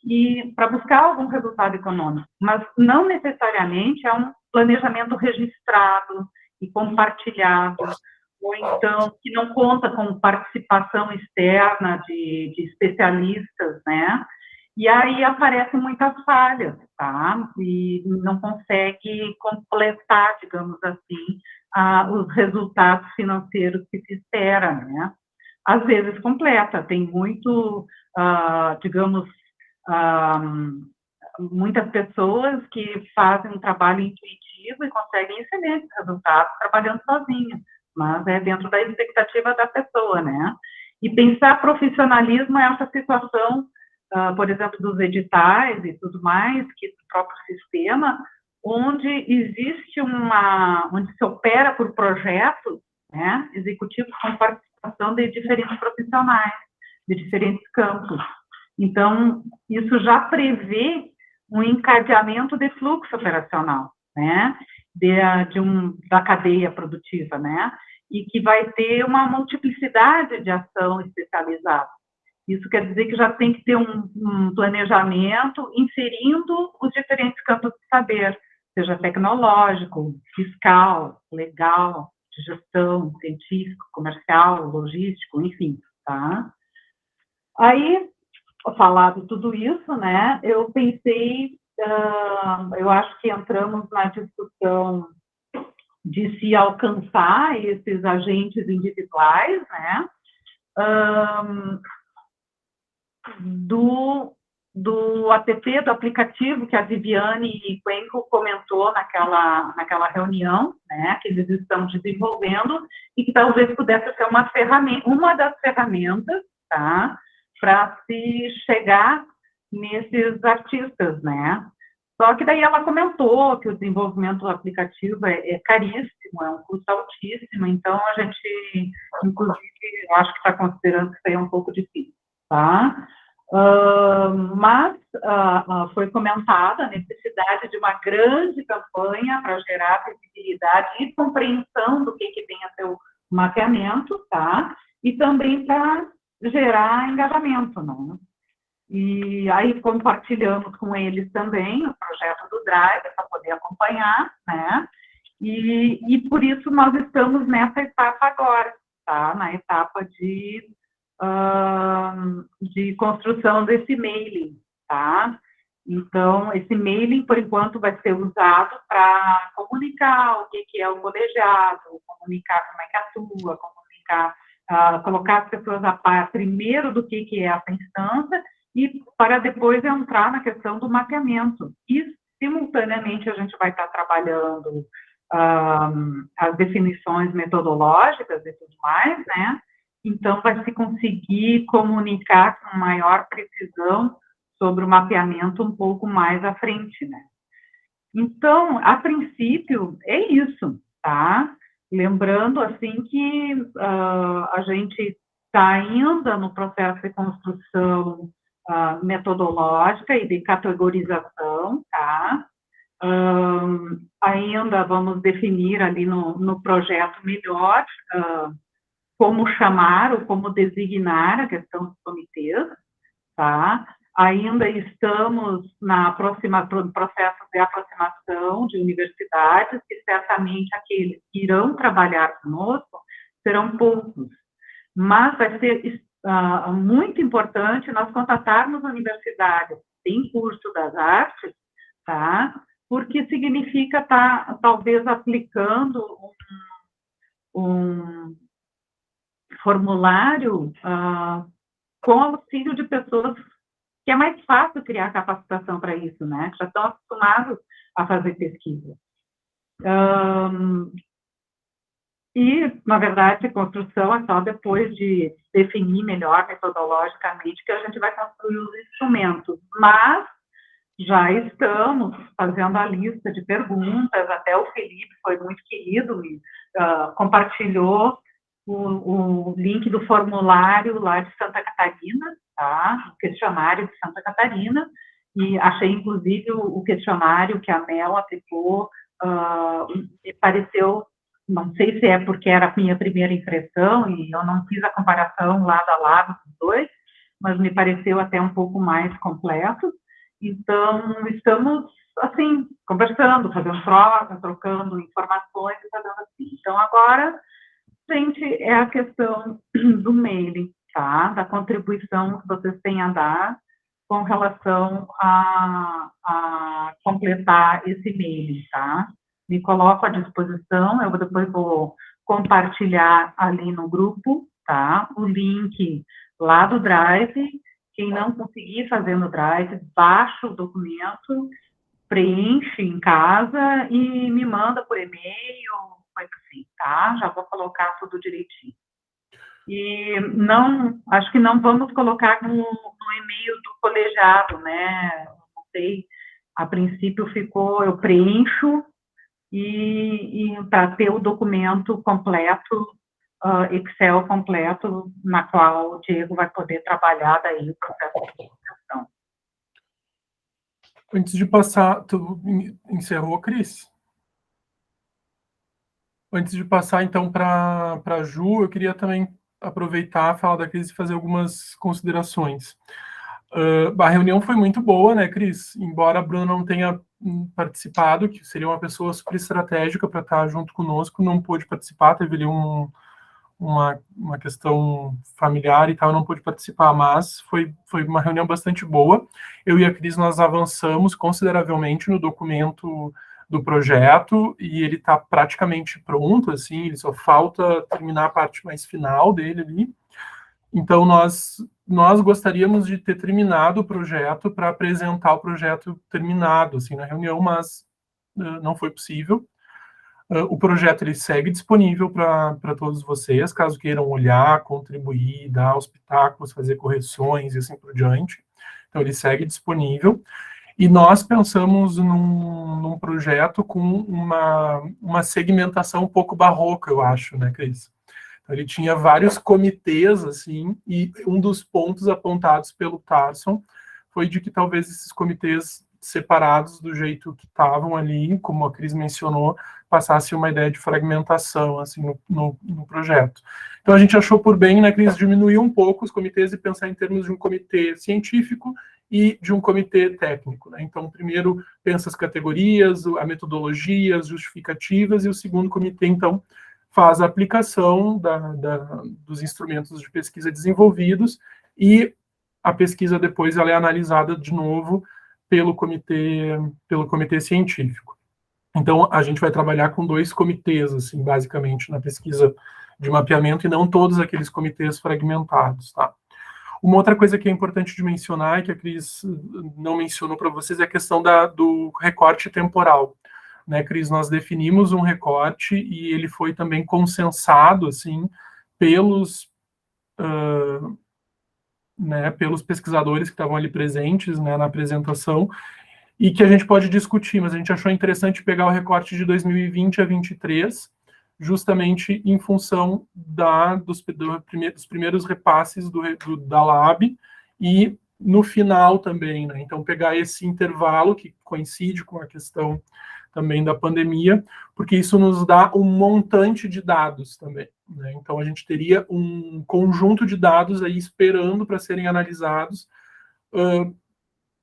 E para buscar algum resultado econômico, mas não necessariamente é um planejamento registrado e compartilhado, ou então que não conta com participação externa de especialistas, né? E aí aparecem muitas falhas, tá? E não consegue completar, digamos assim, os resultados financeiros que se espera, né? Às vezes completa, tem muito, digamos, muitas pessoas que fazem um trabalho intuitivo e conseguem excelentes resultados trabalhando sozinhas, mas é dentro da expectativa da pessoa, né? E pensar profissionalismo é essa situação, por exemplo, dos editais e tudo mais, que do próprio sistema, onde existe onde se opera por projetos, né, executivos com participação de diferentes profissionais, de diferentes campos. Então, isso já prevê um encadeamento de fluxo operacional, né, da cadeia produtiva, né, e que vai ter uma multiplicidade de ação especializada. Isso quer dizer que já tem que ter um planejamento inserindo os diferentes campos de saber, seja tecnológico, fiscal, legal, de gestão, científico, comercial, logístico, enfim, tá? Aí, falado tudo isso, né, eu pensei, eu acho que entramos na discussão de se alcançar esses agentes individuais, né, do app, do aplicativo que a Viviane Cuenco comentou naquela reunião, né, que eles estão desenvolvendo, e que talvez pudesse ser uma das ferramentas, tá, para se chegar nesses artistas, né. Só que daí ela comentou que o desenvolvimento do aplicativo é caríssimo, é um custo altíssimo, então a gente, inclusive, eu acho que está considerando que isso aí é um pouco difícil, tá? Mas foi comentada a necessidade de uma grande campanha para gerar visibilidade e compreensão do que vem a ser o mapeamento, tá? E também para gerar engajamento, né? E aí compartilhamos com eles também o projeto do Drive para poder acompanhar, né? E por isso nós estamos nessa etapa agora, tá? Na etapa de construção desse mailing, tá? Então, esse mailing, por enquanto, vai ser usado para comunicar o que é o colegiado, comunicar como é que atua, comunicar, colocar as pessoas a par primeiro do que é essa instância e para depois entrar na questão do mapeamento. E, simultaneamente, a gente vai estar trabalhando as definições metodológicas e tudo mais, né? Então, vai se conseguir comunicar com maior precisão sobre o mapeamento um pouco mais à frente, né? Então, a princípio, é isso, tá? Lembrando, assim, que a gente está ainda no processo de construção metodológica e de categorização, tá? Ainda vamos definir ali no projeto melhor como chamar ou como designar a questão dos comitês, tá? Ainda estamos no processo de aproximação de universidades, que certamente aqueles que irão trabalhar conosco serão poucos, mas vai ser muito importante nós contatarmos universidades em curso das artes, tá? Porque significa estar, talvez, aplicando um formulário com auxílio de pessoas que é mais fácil criar capacitação para isso, né? Já estão acostumados a fazer pesquisa. E, na verdade, construção é só depois de definir melhor metodologicamente que a gente vai construir os instrumentos. Mas já estamos fazendo a lista de perguntas, até o Felipe foi muito querido, me compartilhou o link do formulário lá de Santa Catarina, tá? O questionário de Santa Catarina, e achei, inclusive, o questionário que a Mel aplicou, me pareceu, não sei se é porque era a minha primeira impressão, e eu não fiz a comparação lado a lado dos dois, mas me pareceu até um pouco mais completo. Então, estamos, assim, conversando, fazendo trocas, trocando informações e fazendo assim. Então, agora, gente, é a questão do mailing, tá? Da contribuição que vocês têm a dar com relação a completar esse mailing, tá? Me coloco à disposição, eu depois vou compartilhar ali no grupo, tá? O link lá do Drive. Quem não conseguir fazer no Drive, baixa o documento, preenche em casa e me manda por e-mail, coisa assim, tá? Já vou colocar tudo direitinho. E não, acho que não vamos colocar no e-mail do colegiado, né? Não sei, a princípio ficou, eu preencho e para ter o documento completo, Excel completo, na qual o Diego vai poder trabalhar daí o processo de publicação. Antes de passar, tu encerrou, Cris? Antes de passar, então, para a Ju, eu queria também aproveitar, falar da Cris e fazer algumas considerações. A reunião foi muito boa, né, Cris? Embora a Bruna não tenha participado, que seria uma pessoa super estratégica para estar junto conosco, não pôde participar, teve ali uma questão familiar e tal, não pude participar, mas foi uma reunião bastante boa. Eu e a Cris, nós avançamos consideravelmente no documento do projeto, e ele está praticamente pronto, assim, ele só falta terminar a parte mais final dele ali. Então, nós gostaríamos de ter terminado o projeto para apresentar o projeto terminado, assim, na reunião, mas não foi possível. O projeto ele segue disponível para todos vocês, caso queiram olhar, contribuir, dar os pitacos, fazer correções e assim por diante. Então, ele segue disponível. E nós pensamos num projeto com uma segmentação um pouco barroca, eu acho, né, Cris? Então, ele tinha vários comitês, assim, e um dos pontos apontados pelo Tarson foi de que talvez esses comitês separados do jeito que estavam ali, como a Cris mencionou, passasse uma ideia de fragmentação, assim, no projeto. Então, a gente achou por bem, né, Cris, diminuir um pouco os comitês e pensar em termos de um comitê científico e de um comitê técnico, né? Então, primeiro pensa as categorias, a metodologia, as justificativas, e o segundo comitê, então, faz a aplicação dos instrumentos de pesquisa desenvolvidos, e a pesquisa depois ela é analisada de novo pelo comitê científico. Então, a gente vai trabalhar com 2 comitês, assim, basicamente, na pesquisa de mapeamento, e não todos aqueles comitês fragmentados, tá? Uma outra coisa que é importante de mencionar, e que a Cris não mencionou para vocês, é a questão do recorte temporal. Né, Cris, nós definimos um recorte e ele foi também consensado, assim, pelos pesquisadores que estavam ali presentes, né, na apresentação, e que a gente pode discutir, mas a gente achou interessante pegar o recorte de 2020 a 2023, justamente em função dos primeiros repasses da Lab, e no final também, né? Então, pegar esse intervalo, que coincide com a questão também da pandemia, porque isso nos dá um montante de dados também, né? Então, a gente teria um conjunto de dados aí esperando para serem analisados,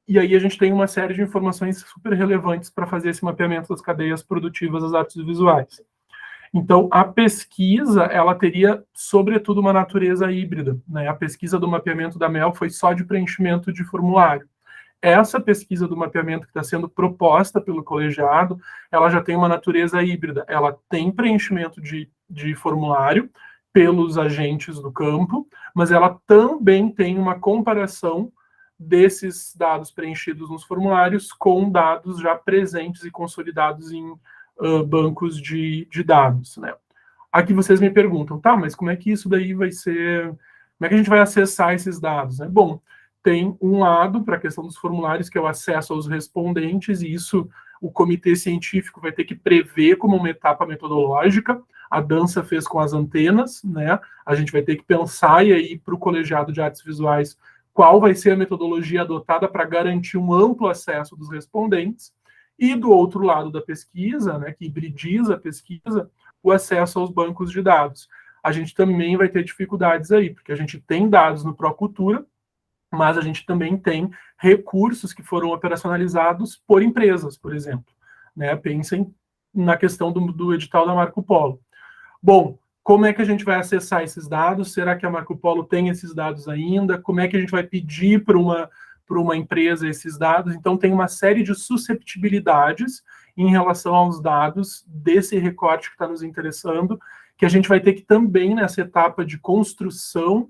e aí a gente tem uma série de informações super relevantes para fazer esse mapeamento das cadeias produtivas das artes visuais. Então, a pesquisa, ela teria, sobretudo, uma natureza híbrida, né? A pesquisa do mapeamento da MEL foi só de preenchimento de formulário. Essa pesquisa do mapeamento que está sendo proposta pelo colegiado, ela já tem uma natureza híbrida. Ela tem preenchimento de formulário pelos agentes do campo, mas ela também tem uma comparação desses dados preenchidos nos formulários com dados já presentes e consolidados em bancos de dados, né? Aqui vocês me perguntam, tá, mas como é que isso daí vai ser, como é que a gente vai acessar esses dados, né? Bom, tem um lado para a questão dos formulários, que é o acesso aos respondentes, e isso o comitê científico vai ter que prever como uma etapa metodológica. A dança fez com as antenas, né? A gente vai ter que pensar, e aí para o colegiado de artes visuais, qual vai ser a metodologia adotada para garantir um amplo acesso dos respondentes. E do outro lado da pesquisa, né, que hibridiza a pesquisa, o acesso aos bancos de dados. A gente também vai ter dificuldades aí, porque a gente tem dados no Procultura, mas a gente também tem recursos que foram operacionalizados por empresas, por exemplo, né? Pensem na questão do edital da Marco Polo. Bom, como é que a gente vai acessar esses dados? Será que a Marco Polo tem esses dados ainda? Como é que a gente vai pedir para uma empresa esses dados? Então, tem uma série de susceptibilidades em relação aos dados desse recorte que está nos interessando, que a gente vai ter que também, nessa etapa de construção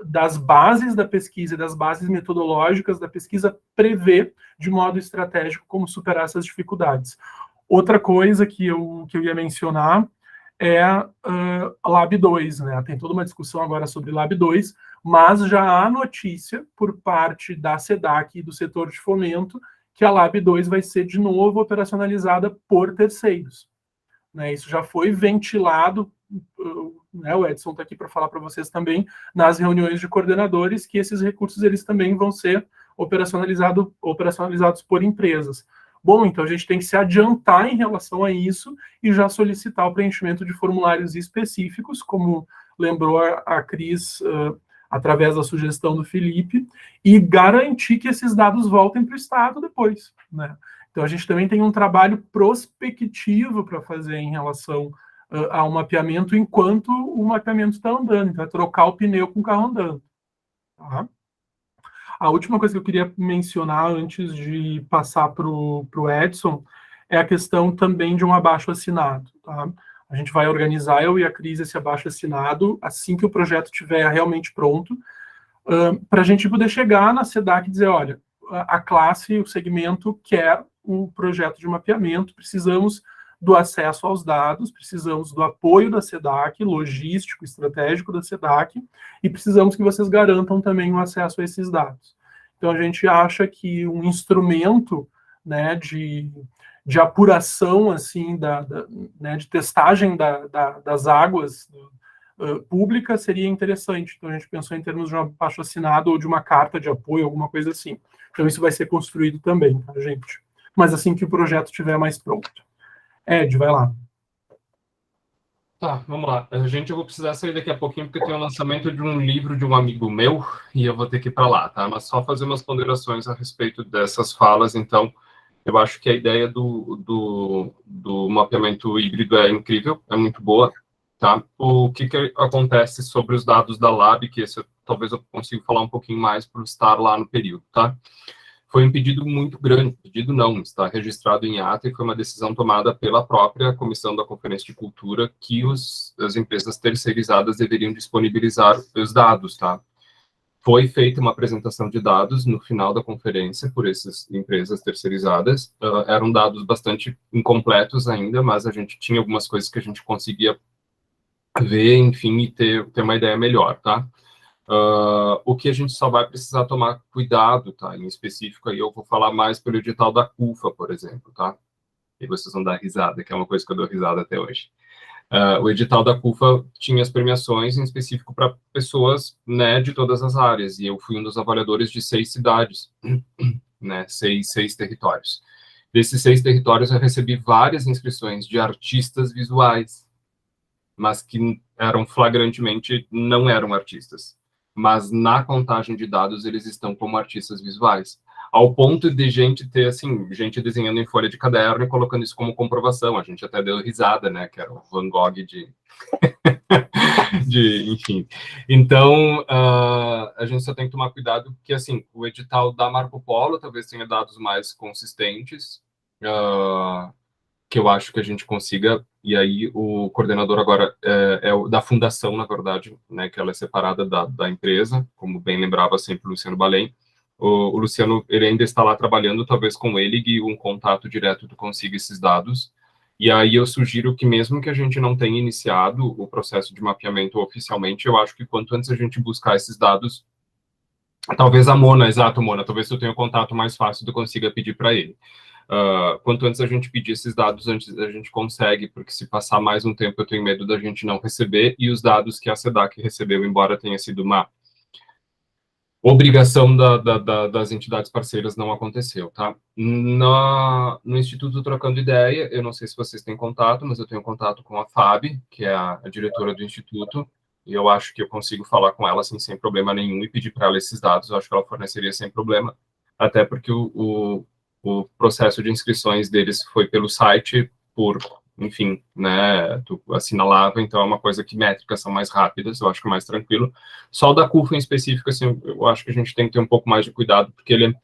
das bases da pesquisa, das bases metodológicas da pesquisa, prever de modo estratégico como superar essas dificuldades. Outra coisa que eu ia mencionar é a Lab 2, né? Tem toda uma discussão agora sobre Lab 2, mas já há notícia por parte da SEDAC e do setor de fomento que a Lab 2 vai ser de novo operacionalizada por terceiros, né? Isso já foi ventilado, né? O Edson está aqui para falar para vocês também, nas reuniões de coordenadores, que esses recursos eles também vão ser operacionalizados por empresas. Bom, então a gente tem que se adiantar em relação a isso e já solicitar o preenchimento de formulários específicos, como lembrou a Cris, através da sugestão do Felipe, e garantir que esses dados voltem para o Estado depois, né? Então a gente também tem um trabalho prospectivo para fazer em relação ao mapeamento enquanto o mapeamento está andando, então é trocar o pneu com o carro andando. Tá? A última coisa que eu queria mencionar antes de passar para o Edson é a questão também de um abaixo-assinado. Tá? A gente vai organizar, eu e a Cris, esse abaixo-assinado assim que o projeto estiver realmente pronto, para a gente poder chegar na SEDAC e dizer, olha, a classe, o segmento quer um projeto de mapeamento, precisamos do acesso aos dados, precisamos do apoio da SEDAC, logístico, estratégico da SEDAC, e precisamos que vocês garantam também o acesso a esses dados. Então, a gente acha que um instrumento, né, de apuração, assim, né, de testagem das águas públicas seria interessante. Então, a gente pensou em termos de um abaixo-assinado ou de uma carta de apoio, alguma coisa assim. Então, isso vai ser construído também, tá, gente? Mas assim que o projeto estiver mais pronto. Ed, vai lá. Tá, vamos lá. Eu vou precisar sair daqui a pouquinho, porque tem o lançamento de um livro de um amigo meu, e eu vou ter que ir para lá, tá? Mas só fazer umas ponderações a respeito dessas falas. Então, eu acho que a ideia do mapeamento híbrido é incrível, é muito boa, tá? O que acontece sobre os dados da Lab, que esse talvez eu consiga falar um pouquinho mais por estar lá no período, tá? Foi um pedido muito grande, pedido não, está registrado em ata e foi uma decisão tomada pela própria Comissão da Conferência de Cultura que as empresas terceirizadas deveriam disponibilizar os dados, tá? Foi feita uma apresentação de dados no final da conferência por essas empresas terceirizadas. Eram dados bastante incompletos ainda, mas a gente tinha algumas coisas que a gente conseguia ver, enfim, e ter uma ideia melhor, tá? O que a gente só vai precisar tomar cuidado, tá? Em específico, aí eu vou falar mais pelo edital da CUFA, por exemplo, tá? E vocês vão dar risada, que é uma coisa que eu dou risada até hoje. O edital da CUFA tinha as premiações em específico para pessoas, né, de todas as áreas, e eu fui um dos avaliadores de 6 cidades, né, seis territórios. Desses 6 territórios, eu recebi várias inscrições de artistas visuais, mas que eram flagrantemente, não eram artistas. Mas na contagem de dados eles estão como artistas visuais. ao ponto de gente ter, assim, gente desenhando em folha de caderno e colocando isso como comprovação. A gente até deu risada, né, que era o Van Gogh enfim. Então, a gente só tem que tomar cuidado que, assim, o edital da Marco Polo talvez tenha dados mais consistentes, que eu acho que a gente consiga, e aí o coordenador agora é o da fundação, na verdade, né, que ela é separada da empresa, como bem lembrava sempre o Luciano Balém. O Luciano, ele ainda está lá trabalhando, talvez com ele, e um contato direto tu consiga esses dados. E aí eu sugiro que, mesmo que a gente não tenha iniciado o processo de mapeamento oficialmente, eu acho que quanto antes a gente buscar esses dados, talvez a Mona, exato, Mona, talvez tu tenha um contato mais fácil, tu consiga pedir para ele. Quanto antes a gente pedir esses dados, antes a gente consegue, porque se passar mais um tempo eu tenho medo da gente não receber, e os dados que a SEDAC recebeu, embora tenha sido uma obrigação das entidades parceiras, não aconteceu, tá? No Instituto Trocando Ideia, eu não sei se vocês têm contato, mas eu tenho contato com a Fábio, que é a diretora do Instituto, e eu acho que eu consigo falar com ela assim, sem problema nenhum e pedir para ela esses dados, eu acho que ela forneceria sem problema, até porque o processo de inscrições deles foi pelo site, enfim, né, tu assinalava, então é uma coisa que métricas são mais rápidas, eu acho que é mais tranquilo. Só o da CUFA em específico, assim, eu acho que a gente tem que ter um pouco mais de cuidado, porque ele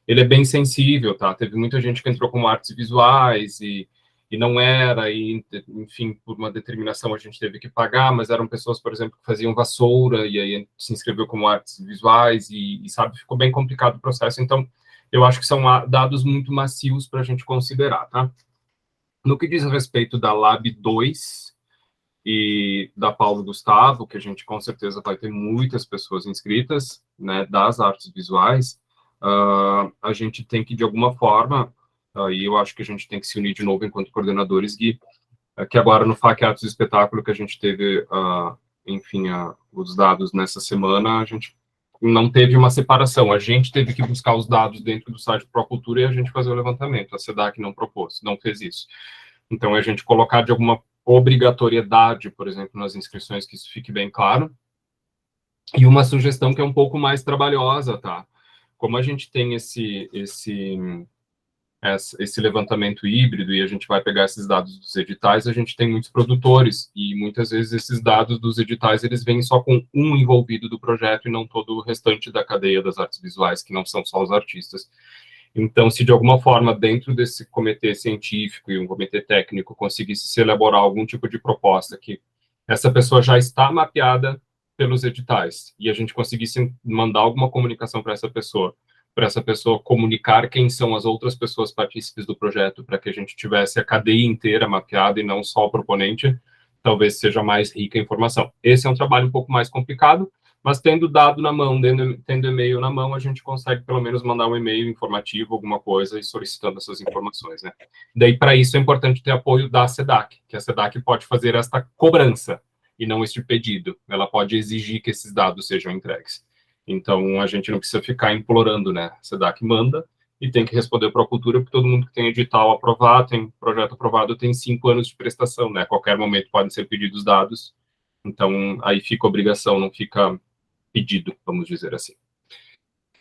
é bem sensível, tá? Teve muita gente que entrou como artes visuais e não era, e, enfim, por uma determinação a gente teve que pagar, mas eram pessoas, por exemplo, que faziam vassoura, e aí se inscreveu como artes visuais, e sabe, ficou bem complicado o processo, então eu acho que são dados muito macios para a gente considerar, tá? No que diz respeito da Lab 2 e da Paulo Gustavo, que a gente com certeza vai ter muitas pessoas inscritas, né, das artes visuais, a gente tem que, de alguma forma, e eu acho que a gente tem que se unir de novo enquanto coordenadores, Gui, que agora no FAC Artes e Espetáculo, que a gente teve, enfim, os dados nessa semana, a gente não teve uma separação, a gente teve que buscar os dados dentro do site Procultura e a gente fazer o levantamento, a SEDAC não propôs, não fez isso. Então, a gente colocar de alguma obrigatoriedade, por exemplo, nas inscrições, que isso fique bem claro, e uma sugestão que é um pouco mais trabalhosa, tá? Como a gente tem esse levantamento híbrido e a gente vai pegar esses dados dos editais, a gente tem muitos produtores e muitas vezes esses dados dos editais, eles vêm só com um envolvido do projeto e não todo o restante da cadeia das artes visuais, que não são só os artistas. Então, se de alguma forma, dentro desse comitê científico e um comitê técnico conseguisse se elaborar algum tipo de proposta que essa pessoa já está mapeada pelos editais e a gente conseguisse mandar alguma comunicação para essa pessoa comunicar quem são as outras pessoas partícipes do projeto, para que a gente tivesse a cadeia inteira mapeada e não só o proponente, talvez seja mais rica a informação. Esse é um trabalho um pouco mais complicado, mas tendo dado na mão, tendo e-mail na mão, a gente consegue pelo menos mandar um e-mail informativo, alguma coisa, e solicitando essas informações, né? Daí, para isso, é importante ter apoio da SEDAC, que a SEDAC pode fazer esta cobrança, e não este pedido. Ela pode exigir que esses dados sejam entregues. Então, a gente não precisa ficar implorando, né? A SEDAC manda e tem que responder para a cultura, porque todo mundo que tem edital aprovado, tem projeto aprovado, tem 5 anos de prestação, né? A qualquer momento podem ser pedidos dados. Então, aí fica obrigação, não fica pedido, vamos dizer assim.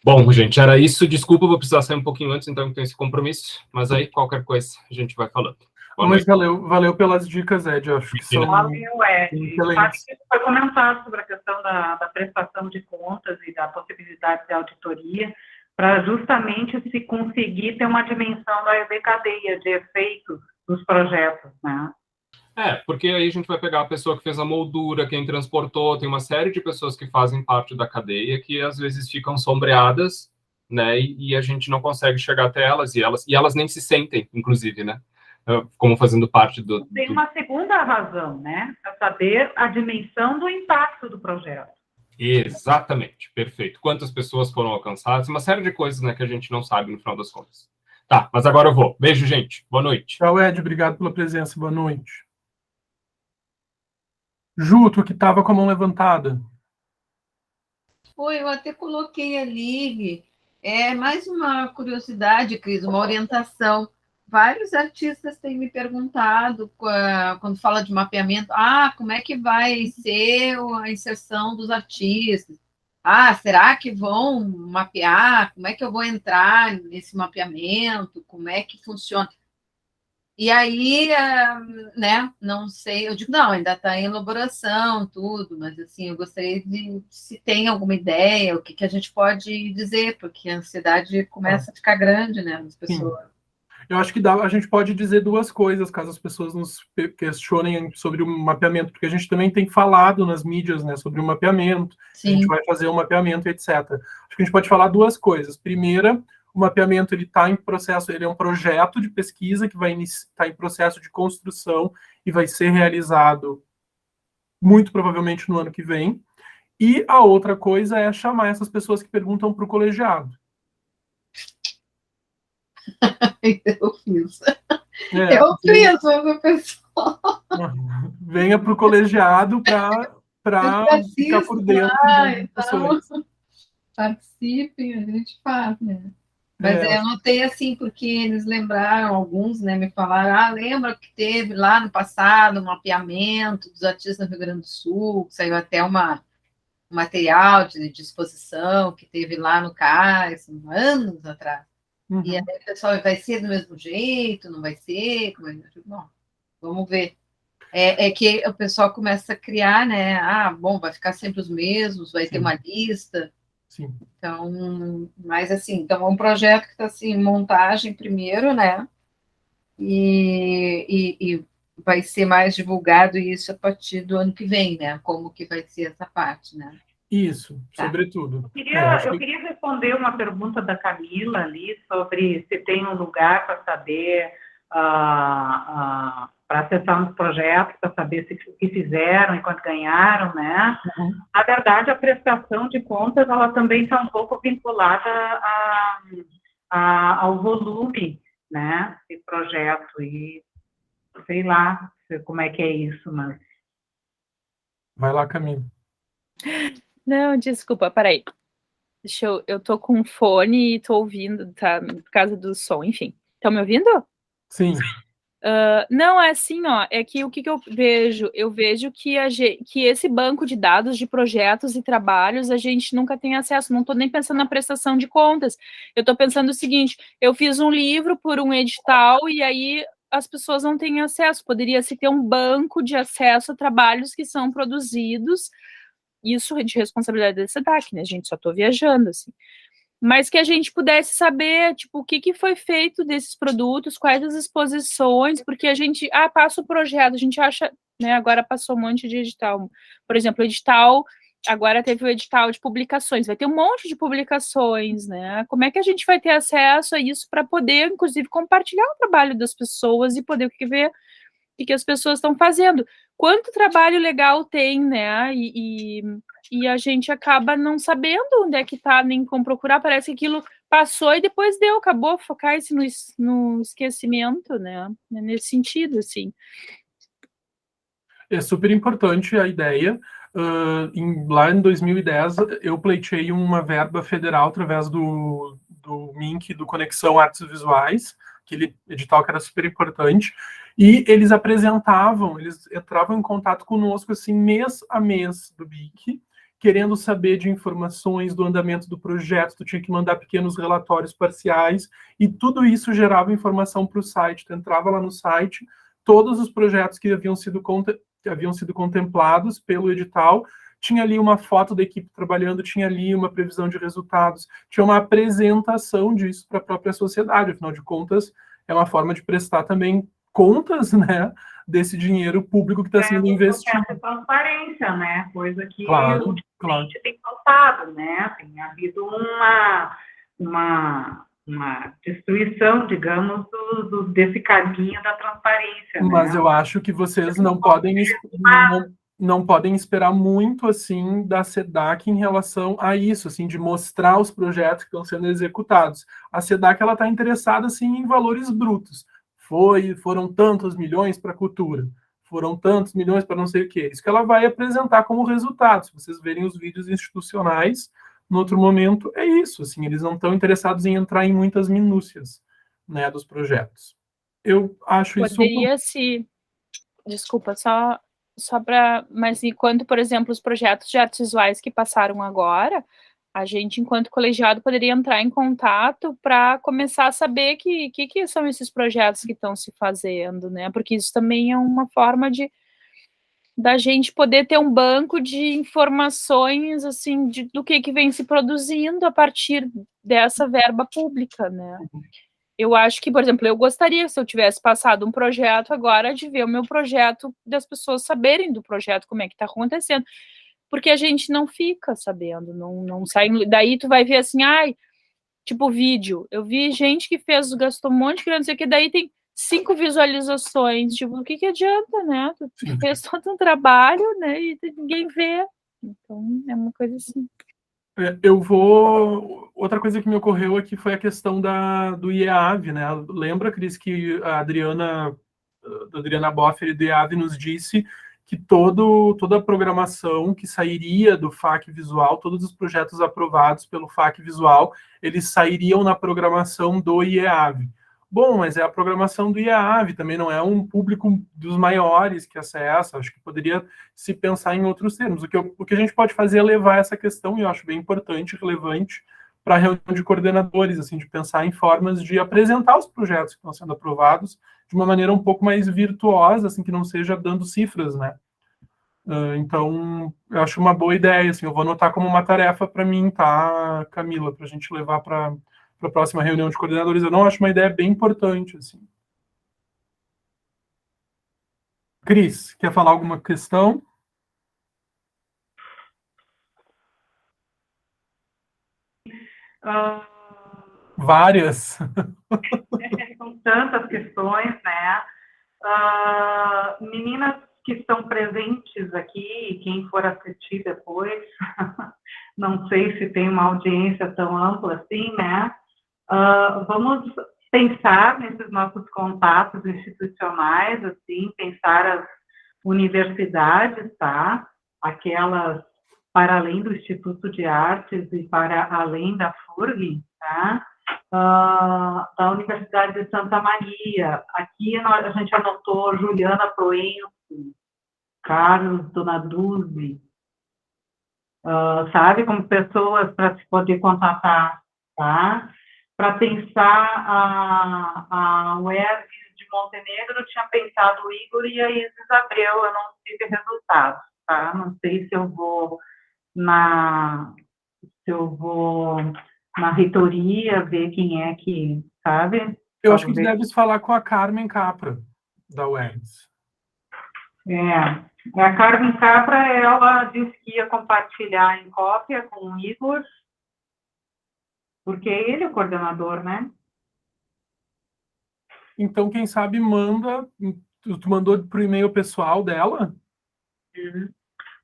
Bom, gente, era isso. Desculpa, vou precisar sair um pouquinho antes, então tem esse compromisso. Mas aí, qualquer coisa, a gente vai falando. Mas valeu pelas dicas, Ed. Eu acho que são Valeu, Ed. excelentes. Foi comentado sobre a questão da prestação de contas e da possibilidade de auditoria, para justamente se conseguir ter uma dimensão da cadeia de efeito dos projetos, né? Porque aí a gente vai pegar a pessoa que fez a moldura, quem transportou, tem uma série de pessoas que fazem parte da cadeia que às vezes ficam sombreadas, né, e a gente não consegue chegar até elas, e elas nem se sentem, inclusive, né, como fazendo parte do... Tem uma segunda razão, né, para saber a dimensão do impacto do projeto. Exatamente, perfeito. Quantas pessoas foram alcançadas, uma série de coisas, né, que a gente não sabe no final das contas. Tá, mas agora eu vou. Beijo, gente. Boa noite. Tchau, Ed. Obrigado pela presença. Boa noite. Ju, tu que estava com a mão levantada. Eu até coloquei ali. É mais uma curiosidade, Cris, uma orientação. Vários artistas têm me perguntado, quando fala de mapeamento, como é que vai ser a inserção dos artistas? será que vão mapear? Como é que eu vou entrar nesse mapeamento? Como é que funciona? E aí, né, não sei, eu digo, não, ainda está em elaboração, tudo, mas assim, eu gostaria de, se tem alguma ideia, o que, que a gente pode dizer, porque a ansiedade começa a ficar grande, né, nas pessoas. Eu acho que a gente pode dizer duas coisas, caso as pessoas nos questionem sobre o mapeamento, porque a gente também tem falado nas mídias, né, sobre o mapeamento, a gente vai fazer o mapeamento, etc. Acho que a gente pode falar duas coisas. Primeira, o mapeamento ele está em processo, ele é um projeto de pesquisa que vai estar em processo de construção e vai ser realizado muito provavelmente no ano que vem. E a outra coisa é chamar essas pessoas que perguntam para o colegiado. Eu fiz. Eu fiz, meu pessoal. Venha para o colegiado para ficar por dentro das discussões. Participem, a gente faz, né? Mas eu notei assim, porque eles lembraram, alguns, né, me falaram, lembra que teve lá no passado um mapeamento dos artistas no Rio Grande do Sul, que saiu até um material de exposição que teve lá no CAIS, anos atrás. E aí o pessoal, vai ser do mesmo jeito, não vai ser? Bom, vamos ver. É que o pessoal começa a criar, né? Bom, vai ficar sempre os mesmos, vai ter uma lista. Sim. Então, mas assim, então é um projeto que está assim, em montagem primeiro, né? E vai ser mais divulgado isso a partir do ano que vem, né? Como que vai ser essa parte, né? Isso, sobretudo. Eu queria responder uma pergunta da Camila ali sobre se tem um lugar para saber, para acessar uns projetos, para saber o que fizeram e quanto ganharam, né? Na verdade, a prestação de contas, ela também está um pouco vinculada ao volume, né, de projeto, e sei lá como é que é isso, mas... Vai lá, Camila. Não, desculpa, peraí. Eu tô com fone e tô ouvindo, tá? Por causa do som, enfim. Estão me ouvindo? Sim. Não, é assim, ó, é que o que eu vejo? Eu vejo que esse banco de dados de projetos e trabalhos a gente nunca tem acesso, não tô nem pensando na prestação de contas. Eu tô pensando o seguinte, eu fiz um livro por um edital e aí as pessoas não têm acesso, poderia-se ter um banco de acesso a trabalhos que são produzidos. Isso é de responsabilidade da SEDAC, né, gente? Só tô viajando, assim. Mas que a gente pudesse saber, tipo, o que foi feito desses produtos, quais as exposições, porque a gente, passa o projeto, a gente acha, né, agora passou um monte de edital. Por exemplo, o edital, agora teve o edital de publicações, vai ter um monte de publicações, né? Como é que a gente vai ter acesso a isso para poder, inclusive, compartilhar o trabalho das pessoas e poder ver o que as pessoas estão fazendo? Quanto trabalho legal tem, né? E a gente acaba não sabendo onde é que está, nem como procurar. Parece que aquilo passou e depois acabou, focar-se no esquecimento, né? Nesse sentido, assim. É super importante a ideia. Lá em 2010, eu pleiteei uma verba federal através do MINC, do Conexão Artes Visuais, aquele edital que era super importante, e eles entravam em contato conosco, assim, mês a mês do BIC, querendo saber de informações do andamento do projeto, tu tinha que mandar pequenos relatórios parciais, e tudo isso gerava informação para o site. Tu entrava lá no site, todos os projetos que haviam sido contemplados pelo edital, tinha ali uma foto da equipe trabalhando, tinha ali uma previsão de resultados, tinha uma apresentação disso para a própria sociedade. Afinal de contas, é uma forma de prestar também contas, né, desse dinheiro público que está sendo investido. É transparência, né, coisa que claro. Tem faltado, né, tem havido uma destruição, digamos, desse caminho da transparência. Mas né? eu acho que vocês não podem esperar muito, assim, da SEDAC em relação a isso, assim, de mostrar os projetos que estão sendo executados. A SEDAC, ela está interessada, assim, em valores brutos. Foram tantos milhões para a cultura, foram tantos milhões para não sei o quê. Isso que ela vai apresentar como resultado. Se vocês verem os vídeos institucionais, no outro momento, é isso, assim, eles não estão interessados em entrar em muitas minúcias, né, dos projetos. Eu acho isso... Desculpa, só Mas enquanto, por exemplo, os projetos de artes visuais que passaram agora, a gente, enquanto colegiado, poderia entrar em contato para começar a saber que são esses projetos que estão se fazendo, né? Porque isso também é uma forma da gente poder ter um banco de informações, assim, do que vem se produzindo a partir dessa verba pública, né? Eu acho que, por exemplo, eu gostaria, se eu tivesse passado um projeto agora, de ver o meu projeto, das pessoas saberem do projeto, como é que está acontecendo, porque a gente não fica sabendo, não sai, daí tu vai ver assim, tipo vídeo, eu vi gente que gastou um monte de grana, não sei o que, daí tem 5 visualizações, tipo, o que adianta, né? Tu fez todo um trabalho, né, e ninguém vê, então é uma coisa assim. Outra coisa que me ocorreu aqui foi a questão do IEAV, né? Lembra, Cris, que a Adriana Boffer do IEAV nos disse que toda a programação que sairia do FAC Visual, todos os projetos aprovados pelo FAC Visual, eles sairiam na programação do IEAV. Bom, mas é a programação do IEAV, também não é um público dos maiores que acessa, acho que poderia se pensar em outros termos. O que a gente pode fazer é levar essa questão, e eu acho bem importante, relevante, para a reunião de coordenadores, assim, de pensar em formas de apresentar os projetos que estão sendo aprovados de uma maneira um pouco mais virtuosa, assim, que não seja dando cifras, né? Então, eu acho uma boa ideia, assim, eu vou anotar como uma tarefa para mim, tá, Camila, para a gente levar para a próxima reunião de coordenadores. Eu não acho uma ideia bem importante, assim. Cris, quer falar alguma questão? Várias. São tantas questões, né? Meninas que estão presentes aqui, quem for assistir depois, não sei se tem uma audiência tão ampla assim, né? Vamos pensar nesses nossos contatos institucionais, assim, pensar as universidades, tá? Aquelas para além do Instituto de Artes e para além da FURG, tá? Da Universidade de Santa Maria. Aqui a gente anotou Juliana Proenço, Carlos Donaduzzi, sabe, como pessoas para se poder contatar, tá? Para pensar a UERJ de Montenegro, eu tinha pensado o Igor e a Isis Abreu, eu não tive resultados, tá? Não sei se eu vou na reitoria ver quem é que, sabe? Eu acho que tu deves falar com a Carmen Capra, da UERJ. A Carmen Capra, ela disse que ia compartilhar em cópia com o Igor, porque ele é o coordenador, né? Então, quem sabe manda... Tu mandou pro e-mail pessoal dela?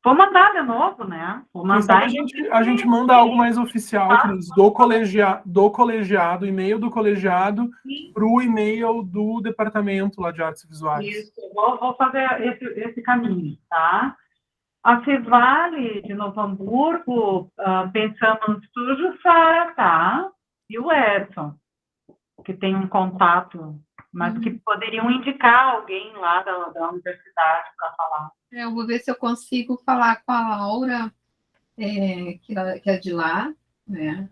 Vou mandar de novo, né? Vou mandar. A gente manda algo mais oficial, Cris, do colegiado, e-mail do colegiado, para o e-mail do departamento lá de artes visuais. Isso, vou fazer esse caminho, tá? A Fevale de Novo Hamburgo, pensamos no Jussara, tá? E o Edson, que tem um contato, mas que poderiam indicar alguém lá da universidade para falar. Eu vou ver se eu consigo falar com a Laura, que é de lá, né?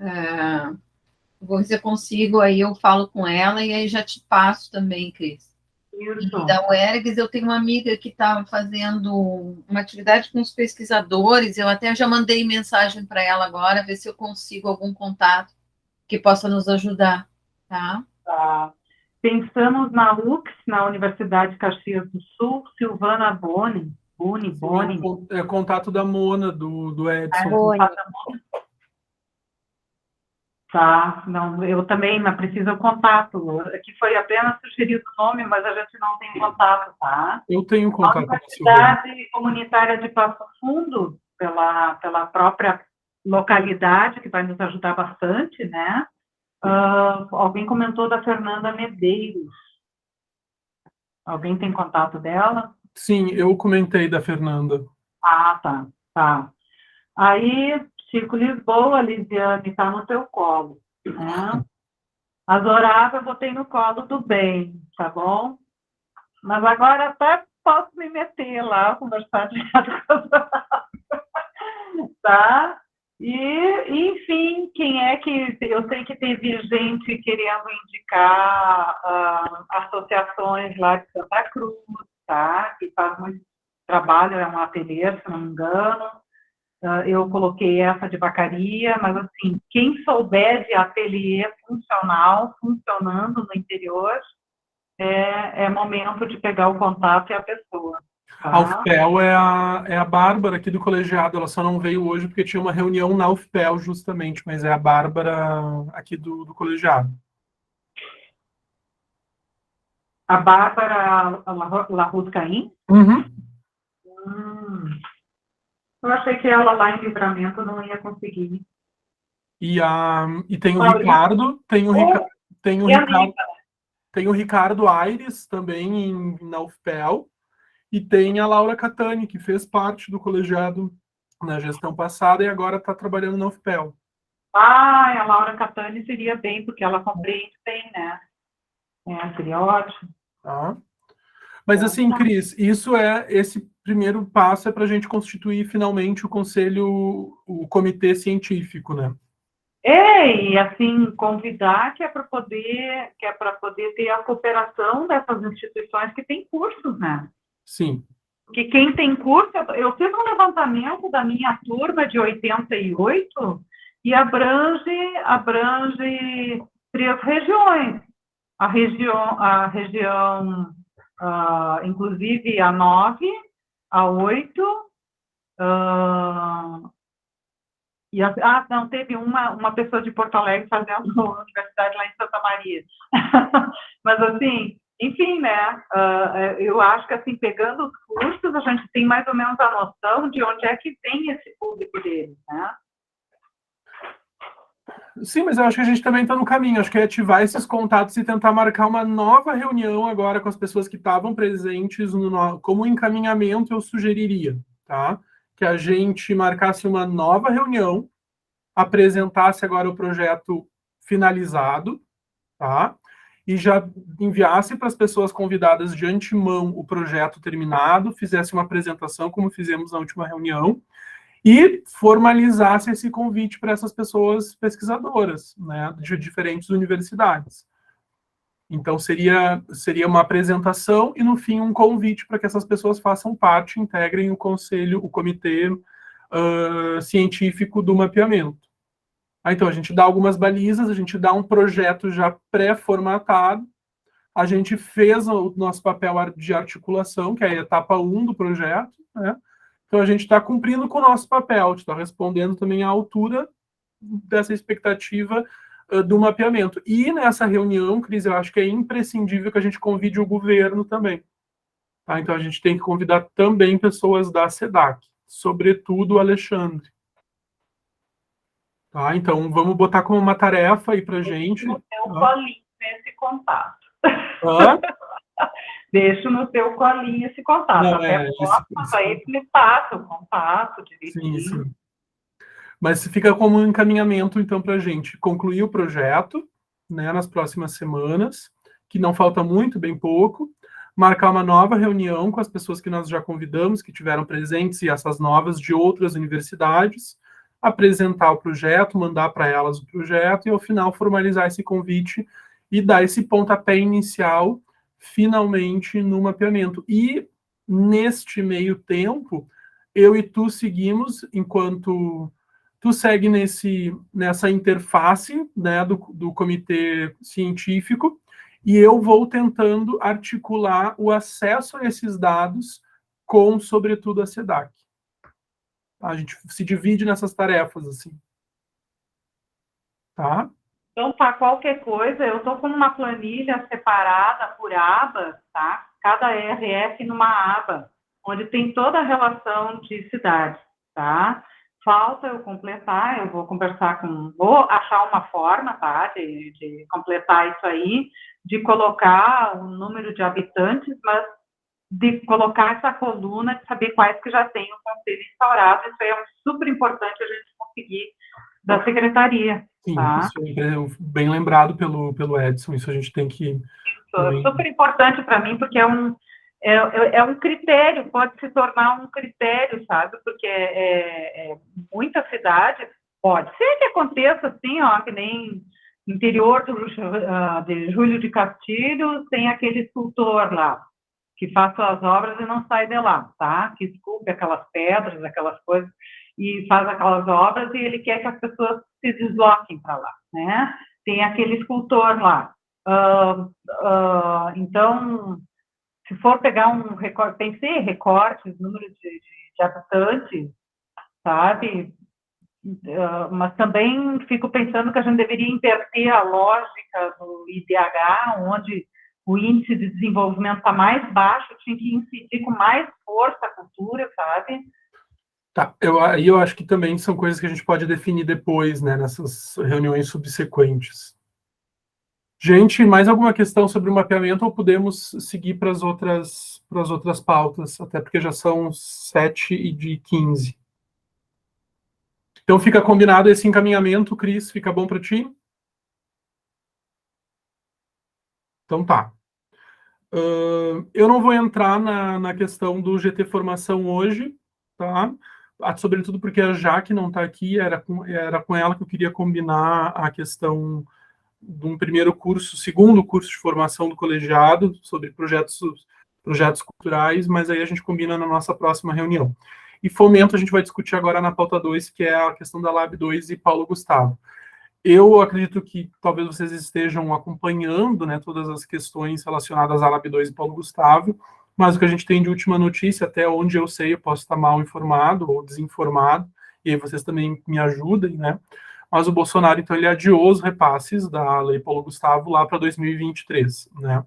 Vou ver se eu consigo, aí eu falo com ela e aí já te passo também, Cris. Isso. E da UERGS, eu tenho uma amiga que está fazendo uma atividade com os pesquisadores, eu até já mandei mensagem para ela agora, ver se eu consigo algum contato que possa nos ajudar, tá? Tá. Pensamos na UX, na Universidade de Caxias do Sul, Silvana Boni. É contato da Mona, do Edson. Boni. Tá, não, eu também, mas precisa o contato. Aqui foi apenas sugerido o nome, mas a gente não tem contato, tá? Eu tenho contato. A Universidade Comunitária de Passo Fundo, pela própria localidade, que vai nos ajudar bastante, né? Alguém comentou da Fernanda Medeiros. Alguém tem contato dela? Sim, eu comentei da Fernanda. Tá. Aí, Chico Lisboa, Lisiane, está no teu colo, né? A Zorava eu botei no colo do bem, tá bom? Mas agora, posso me meter lá, conversar direto com as tá? E, enfim, quem é que... Eu sei que teve gente querendo indicar associações lá de Santa Cruz, tá? Que faz muito trabalho, é um ateliê, se não me engano. Eu coloquei essa de Vacaria, mas, assim, quem souber de ateliê funcional, funcionando no interior, é momento de pegar o contato e a pessoa. Tá? A UFPEL é a Bárbara aqui do colegiado, ela só não veio hoje porque tinha uma reunião na UFPEL, justamente, mas é a Bárbara aqui do colegiado. A Bárbara Larruz Caim? Uhum. Eu achei que ela lá em Livramento não ia conseguir. E tem o Ricardo, tem o Ricardo Aires também na UFPEL, e tem a Laura Catani, que fez parte do colegiado na gestão passada e agora está trabalhando na UFPEL. A Laura Catani seria bem, porque ela compreende bem, né? Seria ótimo. Tá? Mas assim, Cris, esse primeiro passo é para a gente constituir finalmente o comitê científico, né? E assim, convidar que é para poder ter a cooperação dessas instituições que têm cursos, né? Sim. Porque quem tem curso, eu fiz um levantamento da minha turma de 88 e abrange 3 regiões. A região inclusive a 9, a 8, não, teve uma pessoa de Porto Alegre fazendo universidade lá em Santa Maria. Mas, assim, enfim, né, eu acho que, assim, pegando os cursos, a gente tem mais ou menos a noção de onde é que vem esse público deles, né? Sim, mas eu acho que a gente também está no caminho. Acho que é ativar esses contatos e tentar marcar uma nova reunião agora com as pessoas que estavam presentes como encaminhamento, eu sugeriria, tá? Que a gente marcasse uma nova reunião, apresentasse agora o projeto finalizado, tá? E já enviasse para as pessoas convidadas de antemão o projeto terminado, fizesse uma apresentação, como fizemos na última reunião, e formalizasse esse convite para essas pessoas pesquisadoras, né, de diferentes universidades. Então, seria uma apresentação e, no fim, um convite para que essas pessoas façam parte, integrem o comitê científico do mapeamento. Então, a gente dá algumas balizas, a gente dá um projeto já pré-formatado, a gente fez o nosso papel de articulação, que é a etapa 1 do projeto, né? Então, a gente está cumprindo com o nosso papel, está respondendo também à altura dessa expectativa do mapeamento. E nessa reunião, Cris, eu acho que é imprescindível que a gente convide o governo também. Tá? Então, a gente tem que convidar também pessoas da SEDAC, sobretudo o Alexandre. Tá? Então, vamos botar como uma tarefa aí para a gente. No teu colinho esse contato. Hã? Deixo no teu colinho esse contato. Não, até aí me passa o contato direitinho. Sim. Mas fica como um encaminhamento, então, para a gente concluir o projeto, né, nas próximas semanas, que não falta muito, bem pouco, marcar uma nova reunião com as pessoas que nós já convidamos, que tiveram presentes, e essas novas de outras universidades, apresentar o projeto, mandar para elas o projeto, e, ao final, formalizar esse convite e dar esse pontapé inicial, finalmente, no mapeamento. E, neste meio tempo, eu e tu seguimos, enquanto tu segue nessa interface, né, do comitê científico, e eu vou tentando articular o acesso a esses dados com, sobretudo, a SEDAC. A gente se divide nessas tarefas, assim. Tá? Então, tá, qualquer coisa, eu estou com uma planilha separada por abas, tá? Cada RF numa aba, onde tem toda a relação de cidades, tá? Falta eu completar, eu vou vou achar uma forma, tá, de completar isso aí, de colocar o número de habitantes, mas de colocar essa coluna, de saber quais que já tem o conselho instaurado. Isso aí é super importante a gente conseguir da secretaria. Sim, tá? Isso é bem lembrado pelo Edson, isso a gente tem que... Isso é super importante para mim, porque é um critério, pode se tornar um critério, sabe? Porque muita cidade, pode ser que aconteça assim, ó, que nem interior de Júlio de Castilhos, tem aquele escultor lá, que faz suas obras e não sai de lá, tá? Que esculpe aquelas pedras, aquelas coisas, e faz aquelas obras e ele quer que as pessoas se desloquem para lá, né? Tem aquele escultor lá. Então, se for pegar um recorte, pensei recortes, número de habitantes, sabe? Mas também fico pensando que a gente deveria inverter a lógica do IDH, onde o índice de desenvolvimento está mais baixo, tinha que incidir com mais força a cultura, sabe? Tá, eu acho que também são coisas que a gente pode definir depois, né, nessas reuniões subsequentes. Gente, mais alguma questão sobre o mapeamento ou podemos seguir para as outras pautas, até porque já são 7h15. Então fica combinado esse encaminhamento, Cris, fica bom para ti? Então tá. Eu não vou entrar na questão do GT Formação hoje, tá? Sobretudo porque a Jaque não está aqui, era com ela que eu queria combinar a questão de um segundo curso de formação do colegiado sobre projetos culturais, mas aí a gente combina na nossa próxima reunião. E fomento a gente vai discutir agora na pauta 2, que é a questão da Lab 2 e Paulo Gustavo. Eu acredito que talvez vocês estejam acompanhando, né, todas as questões relacionadas à Lab 2 e Paulo Gustavo, mas o que a gente tem de última notícia, até onde eu sei, eu posso estar mal informado ou desinformado, e aí vocês também me ajudem, né? Mas o Bolsonaro, então, ele adiou os repasses da Lei Paulo Gustavo lá para 2023, né?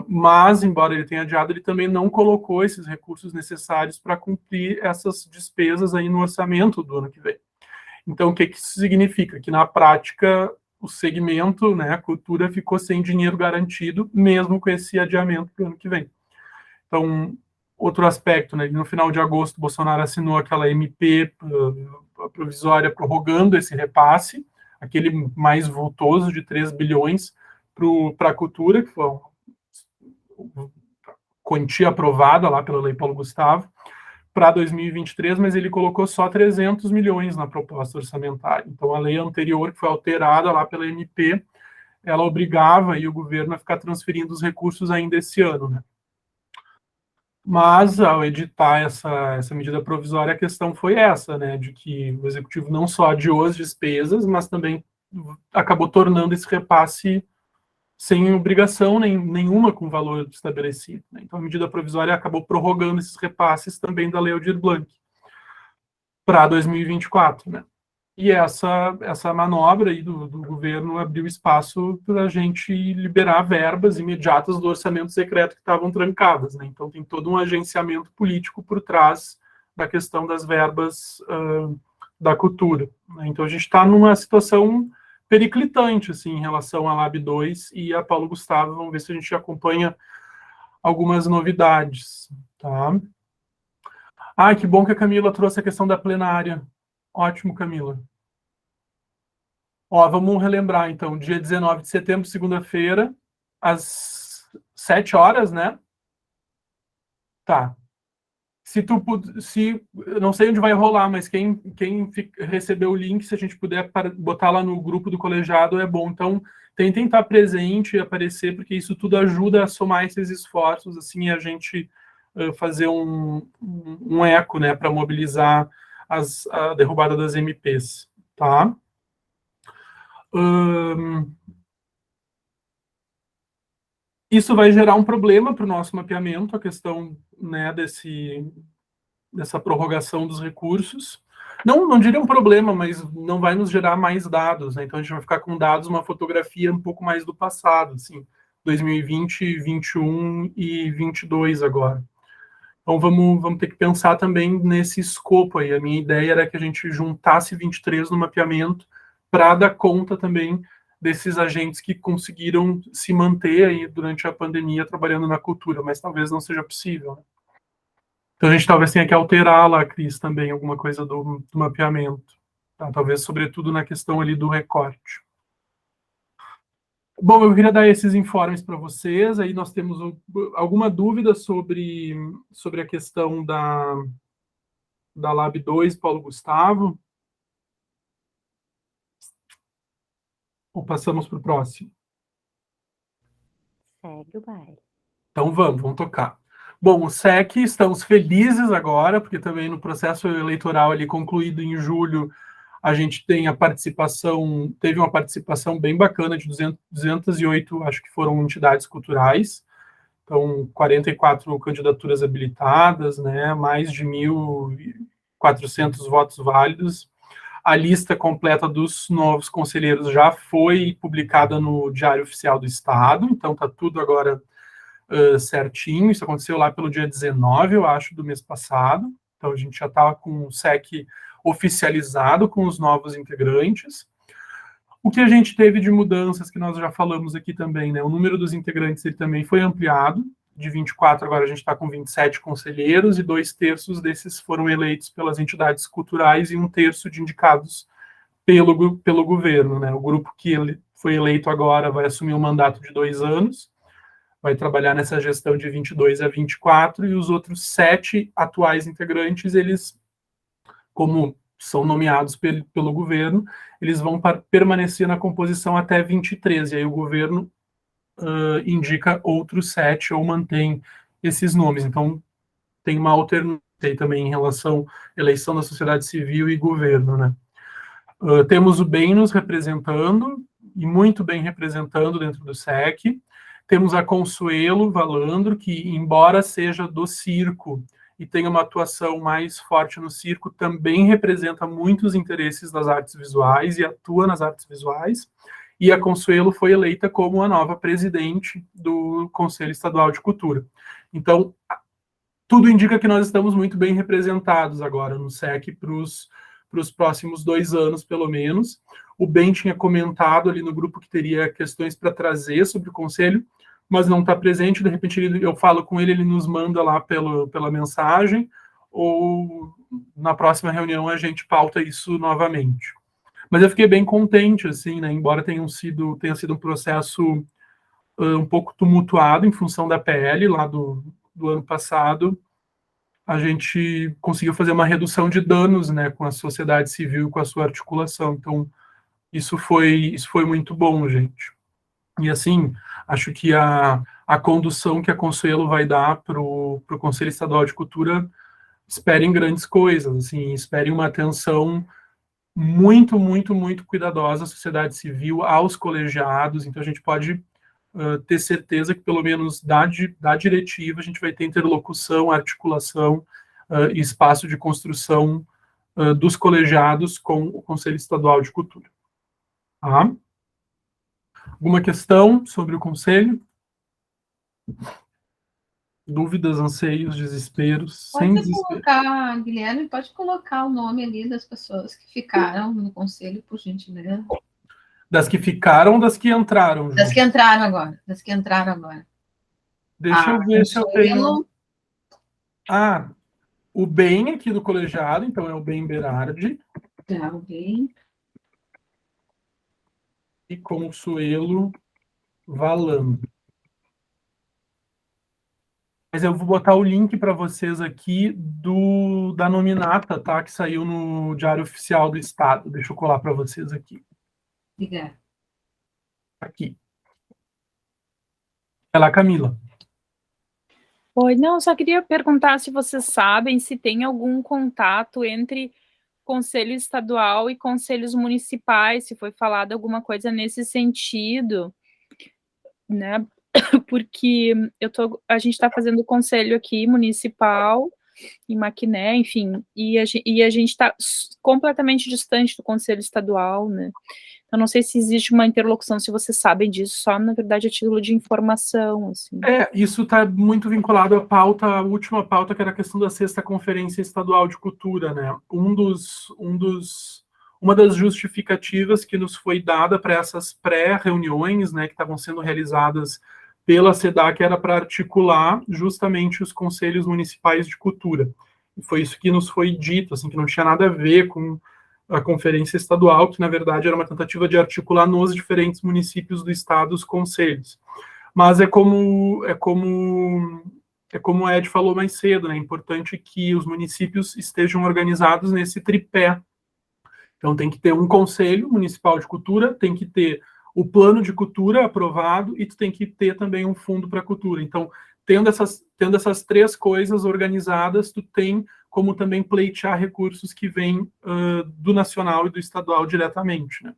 Mas, embora ele tenha adiado, ele também não colocou esses recursos necessários para cumprir essas despesas aí no orçamento do ano que vem. Então, o que isso significa? Que, na prática, o segmento, né, a cultura, ficou sem dinheiro garantido, mesmo com esse adiamento para o ano que vem. Então, outro aspecto, né, no final de agosto, Bolsonaro assinou aquela MP provisória prorrogando esse repasse, aquele mais vultoso de 3 bilhões para a cultura, que foi uma quantia aprovada lá pela Lei Paulo Gustavo, para 2023, mas ele colocou só 300 milhões na proposta orçamentária. Então, a lei anterior, que foi alterada lá pela MP, ela obrigava aí o governo a ficar transferindo os recursos ainda esse ano, né? Mas, ao editar essa medida provisória, a questão foi essa, né, de que o executivo não só adiou as despesas, mas também acabou tornando esse repasse sem obrigação nenhuma com valor estabelecido, né? Então, a medida provisória acabou prorrogando esses repasses também da Lei Aldir Blanc para 2024, né? E essa manobra aí do governo abriu espaço para a gente liberar verbas imediatas do orçamento secreto que estavam trancadas, né? Então, tem todo um agenciamento político por trás da questão das verbas da cultura, né? Então, a gente está numa situação periclitante, assim, em relação à Lab 2 e a Paulo Gustavo. Vamos ver se a gente acompanha algumas novidades, tá? Ah, que bom que a Camila trouxe a questão da plenária. Ótimo, Camila. Ó, vamos relembrar, então, dia 19 de setembro, segunda-feira, às 7 horas, né? Tá. Eu não sei onde vai rolar, mas quem recebeu o link, se a gente puder botar lá no grupo do colegiado, é bom. Então, tentem estar presente e aparecer, porque isso tudo ajuda a somar esses esforços, assim, a gente fazer um eco, né, para mobilizar a derrubada das MPs, tá? Isso vai gerar um problema para o nosso mapeamento, a questão, né, dessa prorrogação dos recursos. Não diria um problema, mas não vai nos gerar mais dados, né? Então a gente vai ficar com dados, uma fotografia um pouco mais do passado, assim, 2020, 21 e 22 agora. Então vamos ter que pensar também nesse escopo aí. A minha ideia era que a gente juntasse 23 no mapeamento para dar conta também desses agentes que conseguiram se manter aí durante a pandemia trabalhando na cultura, mas talvez não seja possível, né? Então a gente talvez tenha que alterar lá, Cris, também alguma coisa do mapeamento, tá? Talvez sobretudo na questão ali do recorte. Bom, eu queria dar esses informes para vocês. Aí nós temos alguma dúvida sobre a questão da Lab 2, Paulo Gustavo? Ou passamos para o próximo? Segue o baile. Então vamos tocar. Bom, o SEC, estamos felizes agora, porque também no processo eleitoral ali concluído em julho, a gente tem teve uma participação bem bacana de 208, acho que foram entidades culturais, então 44 candidaturas habilitadas, né, mais de 1.400 votos válidos. A lista completa dos novos conselheiros já foi publicada no Diário Oficial do Estado, então está tudo agora certinho. Isso aconteceu lá pelo dia 19, eu acho, do mês passado. Então a gente já estava com o SEC oficializado com os novos integrantes. O que a gente teve de mudanças, que nós já falamos aqui também, né? O número dos integrantes ele também foi ampliado, de 24, agora a gente está com 27 conselheiros, e 2/3 desses foram eleitos pelas entidades culturais e 1/3 de indicados pelo governo, né? O grupo que foi eleito agora vai assumir um mandato de 2 anos, vai trabalhar nessa gestão de 22 a 24, e os outros 7 atuais integrantes, eles, como são nomeados pelo governo, eles vão permanecer na composição até 23, e aí o governo indica outros 7 ou mantém esses nomes. Então, tem uma alternância aí também em relação à eleição da sociedade civil e governo, né? Temos o BEM nos representando, e muito bem representando dentro do SEC. Temos a Consuelo Valandro, que, embora seja do circo e tenha uma atuação mais forte no circo, também representa muitos interesses das artes visuais e atua nas artes visuais. E a Consuelo foi eleita como a nova presidente do Conselho Estadual de Cultura. Então, tudo indica que nós estamos muito bem representados agora no SEC para os próximos 2 anos, pelo menos. O Ben tinha comentado ali no grupo que teria questões para trazer sobre o Conselho, mas não está presente. De repente, eu falo com ele, ele nos manda lá pela mensagem, ou na próxima reunião a gente pauta isso novamente. Mas eu fiquei bem contente, assim, né? Embora tenha sido um processo um pouco tumultuado em função da PL lá do ano passado, a gente conseguiu fazer uma redução de danos, né, com a sociedade civil e com a sua articulação. Então, isso foi muito bom, gente. E, assim, acho que a condução que a Consuelo vai dar para o Conselho Estadual de Cultura, esperem grandes coisas, assim, esperem uma atenção muito, muito, muito cuidadosa à sociedade civil, aos colegiados. Então, a gente pode ter certeza que, pelo menos da diretiva, a gente vai ter interlocução, articulação e espaço de construção dos colegiados com o Conselho Estadual de Cultura. Tá? Alguma questão sobre o Conselho? Dúvidas, anseios, desesperos? Sem desespero. Guilherme, pode colocar o nome ali das pessoas que ficaram no Conselho, por gentileza. Das que ficaram ou das que entraram? Ju? Das que entraram agora. Das que entraram agora. Deixa eu ver se eu tenho... O Ben aqui do colegiado, então é o Ben Berardi. Tá, o Ben. E Consuelo Valandro. Mas eu vou botar o link para vocês aqui da nominata, tá? Que saiu no Diário Oficial do Estado. Deixa eu colar para vocês aqui. Obrigada. Aqui. Vai lá, Camila. Oi, não, só queria perguntar se vocês sabem se tem algum contato entre Conselho Estadual e Conselhos Municipais, se foi falado alguma coisa nesse sentido, né? Porque a gente está fazendo o conselho aqui municipal em Maquiné, enfim, e a gente está completamente distante do conselho estadual, né? Eu não sei se existe uma interlocução, se vocês sabem disso, só, na verdade, a título de informação, assim. Isso está muito vinculado à pauta, a última pauta, que era a questão da 6ª Conferência Estadual de Cultura, né? Uma das justificativas que nos foi dada para essas pré-reuniões, né, que estavam sendo realizadas pela SEDAC, era para articular justamente os conselhos municipais de cultura. E foi isso que nos foi dito, assim, que não tinha nada a ver com a conferência estadual, que na verdade era uma tentativa de articular nos diferentes municípios do estado os conselhos. Mas é como o Ed falou mais cedo, né? É importante que os municípios estejam organizados nesse tripé. Então tem que ter um conselho municipal de cultura, tem que ter o plano de cultura aprovado e tu tem que ter também um fundo para cultura. Então, tendo essas três coisas organizadas, tu tem como também pleitear recursos que vêm do nacional e do estadual diretamente, né?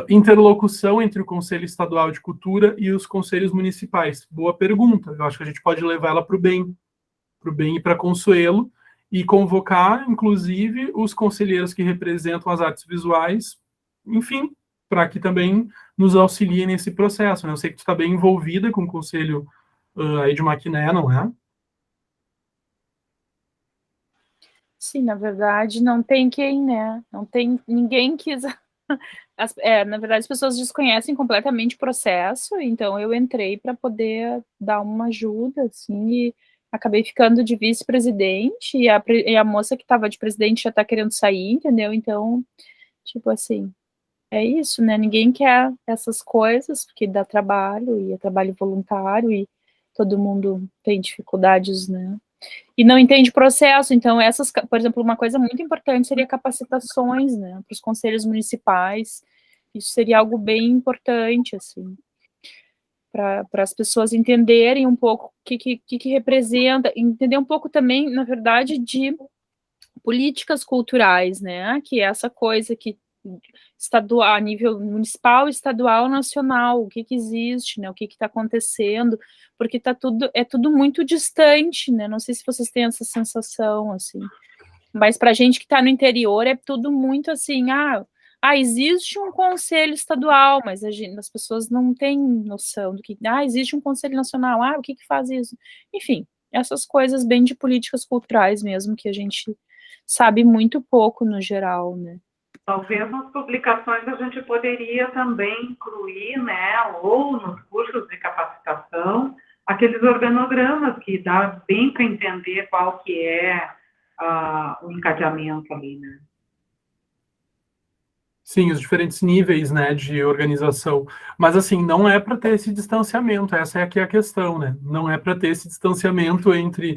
Interlocução entre o Conselho Estadual de Cultura e os conselhos municipais. Boa pergunta. Eu acho que a gente pode levar ela para o bem e para Consuelo, e convocar, inclusive, os conselheiros que representam as artes visuais, enfim, para que também nos auxiliem nesse processo, né? Eu sei que tu está bem envolvida com o conselho aí de Maquiné, não é? Sim, na verdade, não tem quem, né? Não tem ninguém que... na verdade, as pessoas desconhecem completamente o processo, então eu entrei para poder dar uma ajuda, assim, e acabei ficando de vice-presidente, e a moça que estava de presidente já está querendo sair, entendeu? Então, tipo assim, é isso, né? Ninguém quer essas coisas, porque dá trabalho, e é trabalho voluntário, e todo mundo tem dificuldades, né? E não entende o processo, então por exemplo, uma coisa muito importante seria capacitações, né, para os conselhos municipais, isso seria algo bem importante, assim, para as pessoas entenderem um pouco o que representa, entender um pouco também, na verdade, de políticas culturais, né, que é essa coisa que estadual, a nível municipal, estadual, nacional, o que existe, né, o que está acontecendo, porque é tudo muito distante, né, não sei se vocês têm essa sensação, assim, mas para a gente que está no interior é tudo muito assim, existe um conselho estadual, mas as pessoas não têm noção do que, existe um conselho nacional, o que faz isso? Enfim, essas coisas bem de políticas culturais mesmo, que a gente sabe muito pouco no geral, né. Talvez nas publicações a gente poderia também incluir, né, ou nos cursos de capacitação, aqueles organogramas que dá bem para entender qual que é o encadeamento ali, né? Sim, os diferentes níveis, né, de organização. Mas, assim, não é para ter esse distanciamento, essa é aqui a questão, né? Não é para ter esse distanciamento entre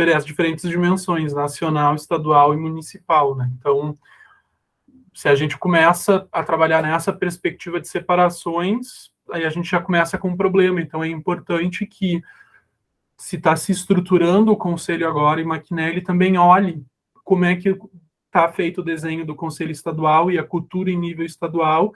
as diferentes dimensões, nacional, estadual e municipal, né? Então, se a gente começa a trabalhar nessa perspectiva de separações, aí a gente já começa com um problema. Então, é importante que, se está se estruturando o conselho agora em Maquiné, ele também olhe como é que está feito o desenho do conselho estadual e a cultura em nível estadual,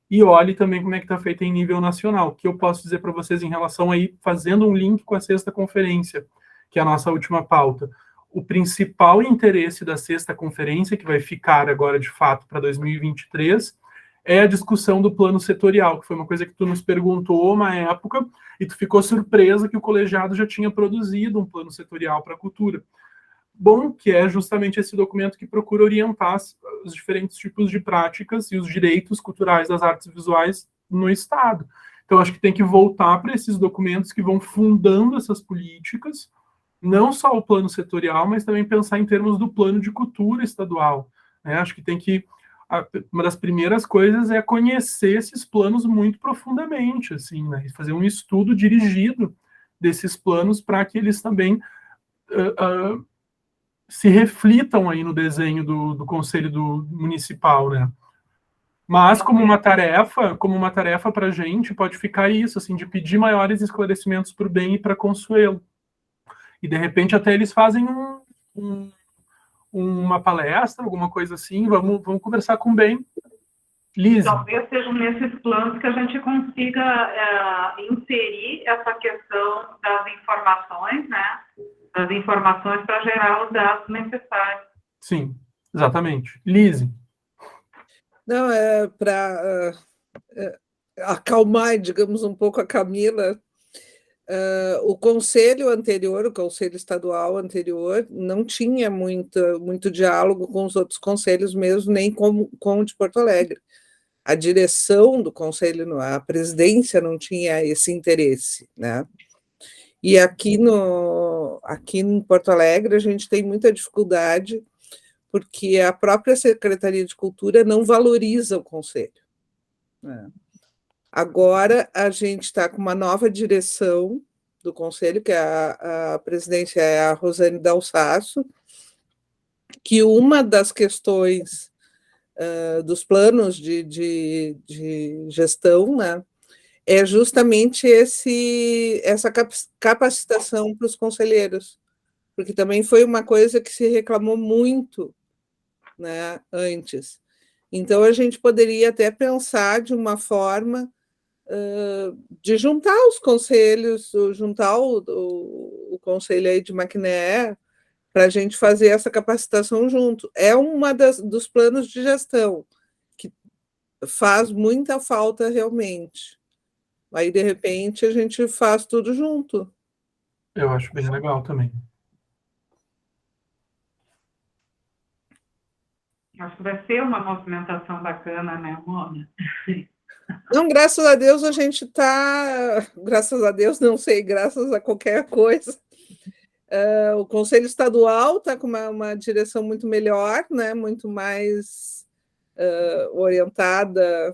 e olhe também como é que está feito em nível nacional. O que eu posso dizer para vocês em relação aí, fazendo um link com a sexta conferência, que é a nossa última pauta. O principal interesse da sexta conferência, que vai ficar agora de fato para 2023, é a discussão do plano setorial, que foi uma coisa que tu nos perguntou uma época, e tu ficou surpresa que o colegiado já tinha produzido um plano setorial para a cultura. Bom, que é justamente esse documento que procura orientar os diferentes tipos de práticas e os direitos culturais das artes visuais no Estado. Então, acho que tem que voltar para esses documentos que vão fundando essas políticas, não só o plano setorial, mas também pensar em termos do plano de cultura estadual, né? Acho que tem que... Uma das primeiras coisas é conhecer esses planos muito profundamente, assim, né? Fazer um estudo dirigido desses planos para que eles também se reflitam aí no desenho do Conselho Municipal, né? Mas como uma tarefa para a gente, pode ficar isso, assim, de pedir maiores esclarecimentos para o bem e para Consuelo. E, de repente, até eles fazem uma palestra, alguma coisa assim, vamos conversar com o bem. Liz. Talvez sejam nesses planos que a gente consiga inserir essa questão das informações, né? Das informações para gerar os dados necessários. Sim, exatamente. Liz. Não, é para acalmar, digamos, um pouco a Camila. O conselho anterior, o conselho estadual anterior, não tinha muito diálogo com os outros conselhos mesmo, nem com o de Porto Alegre. A direção do conselho, a presidência não tinha esse interesse, né? E aqui em Porto Alegre a gente tem muita dificuldade, porque a própria Secretaria de Cultura não valoriza o Conselho, né? Agora, a gente está com uma nova direção do Conselho, que a presidência é a Rosane Dalsasso, que uma das questões dos planos de gestão, né, é justamente essa capacitação para os conselheiros, porque também foi uma coisa que se reclamou muito, né, antes. Então, a gente poderia até pensar de uma forma de juntar os conselhos, juntar o conselho aí de Maquiné, para a gente fazer essa capacitação junto. É uma dos planos de gestão, que faz muita falta realmente. Aí, de repente, a gente faz tudo junto. Eu acho bem legal também. Acho que vai ser uma movimentação bacana, né, Mona? Não, graças a Deus a gente está... Graças a Deus, não sei, graças a qualquer coisa. O Conselho Estadual está com uma direção muito melhor, né, muito mais orientada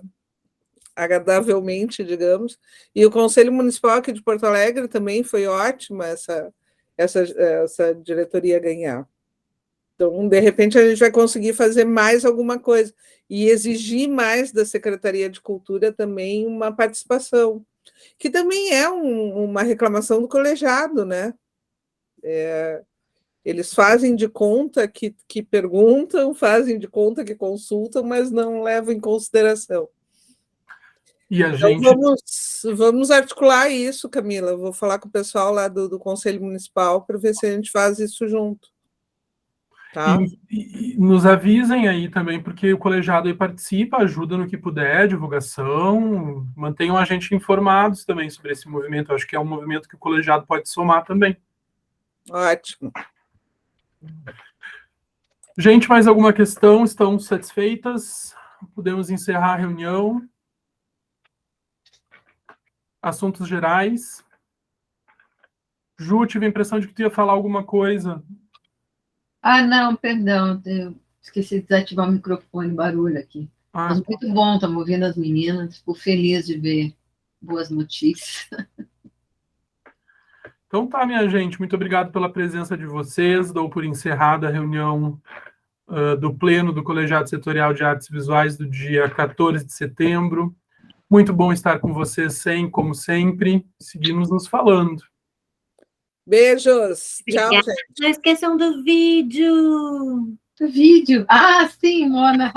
agradavelmente, digamos, e o Conselho Municipal aqui de Porto Alegre também foi ótima essa diretoria ganhar. Então, de repente, a gente vai conseguir fazer mais alguma coisa e exigir mais da Secretaria de Cultura também uma participação, que também é uma reclamação do colegiado, né? Eles fazem de conta que perguntam, fazem de conta que consultam, mas não levam em consideração. E a Então, gente... vamos articular isso, Camila. Eu vou falar com o pessoal lá do Conselho Municipal para ver se a gente faz isso junto. Tá? E nos avisem aí também, porque o colegiado aí participa, ajuda no que puder, divulgação, mantenham a gente informados também sobre esse movimento. Eu acho que é um movimento que o colegiado pode somar também. Ótimo. Gente, mais alguma questão? Estão satisfeitas? Podemos encerrar a reunião. Assuntos gerais. Ju, tive a impressão de que tu ia falar alguma coisa. Ah, não, perdão, eu esqueci de desativar o microfone, barulho aqui. Mas muito bom, estamos ouvindo as meninas, fico feliz de ver boas notícias. Então tá, minha gente, muito obrigado pela presença de vocês. Dou por encerrada a reunião do Pleno do Colegiado Setorial de Artes Visuais do dia 14 de setembro. Muito bom estar com vocês, como sempre. Seguimos nos falando. Beijos. Tchau, Obrigada. gente. Não esqueçam do vídeo. Vídeo? Ah, sim, Mona.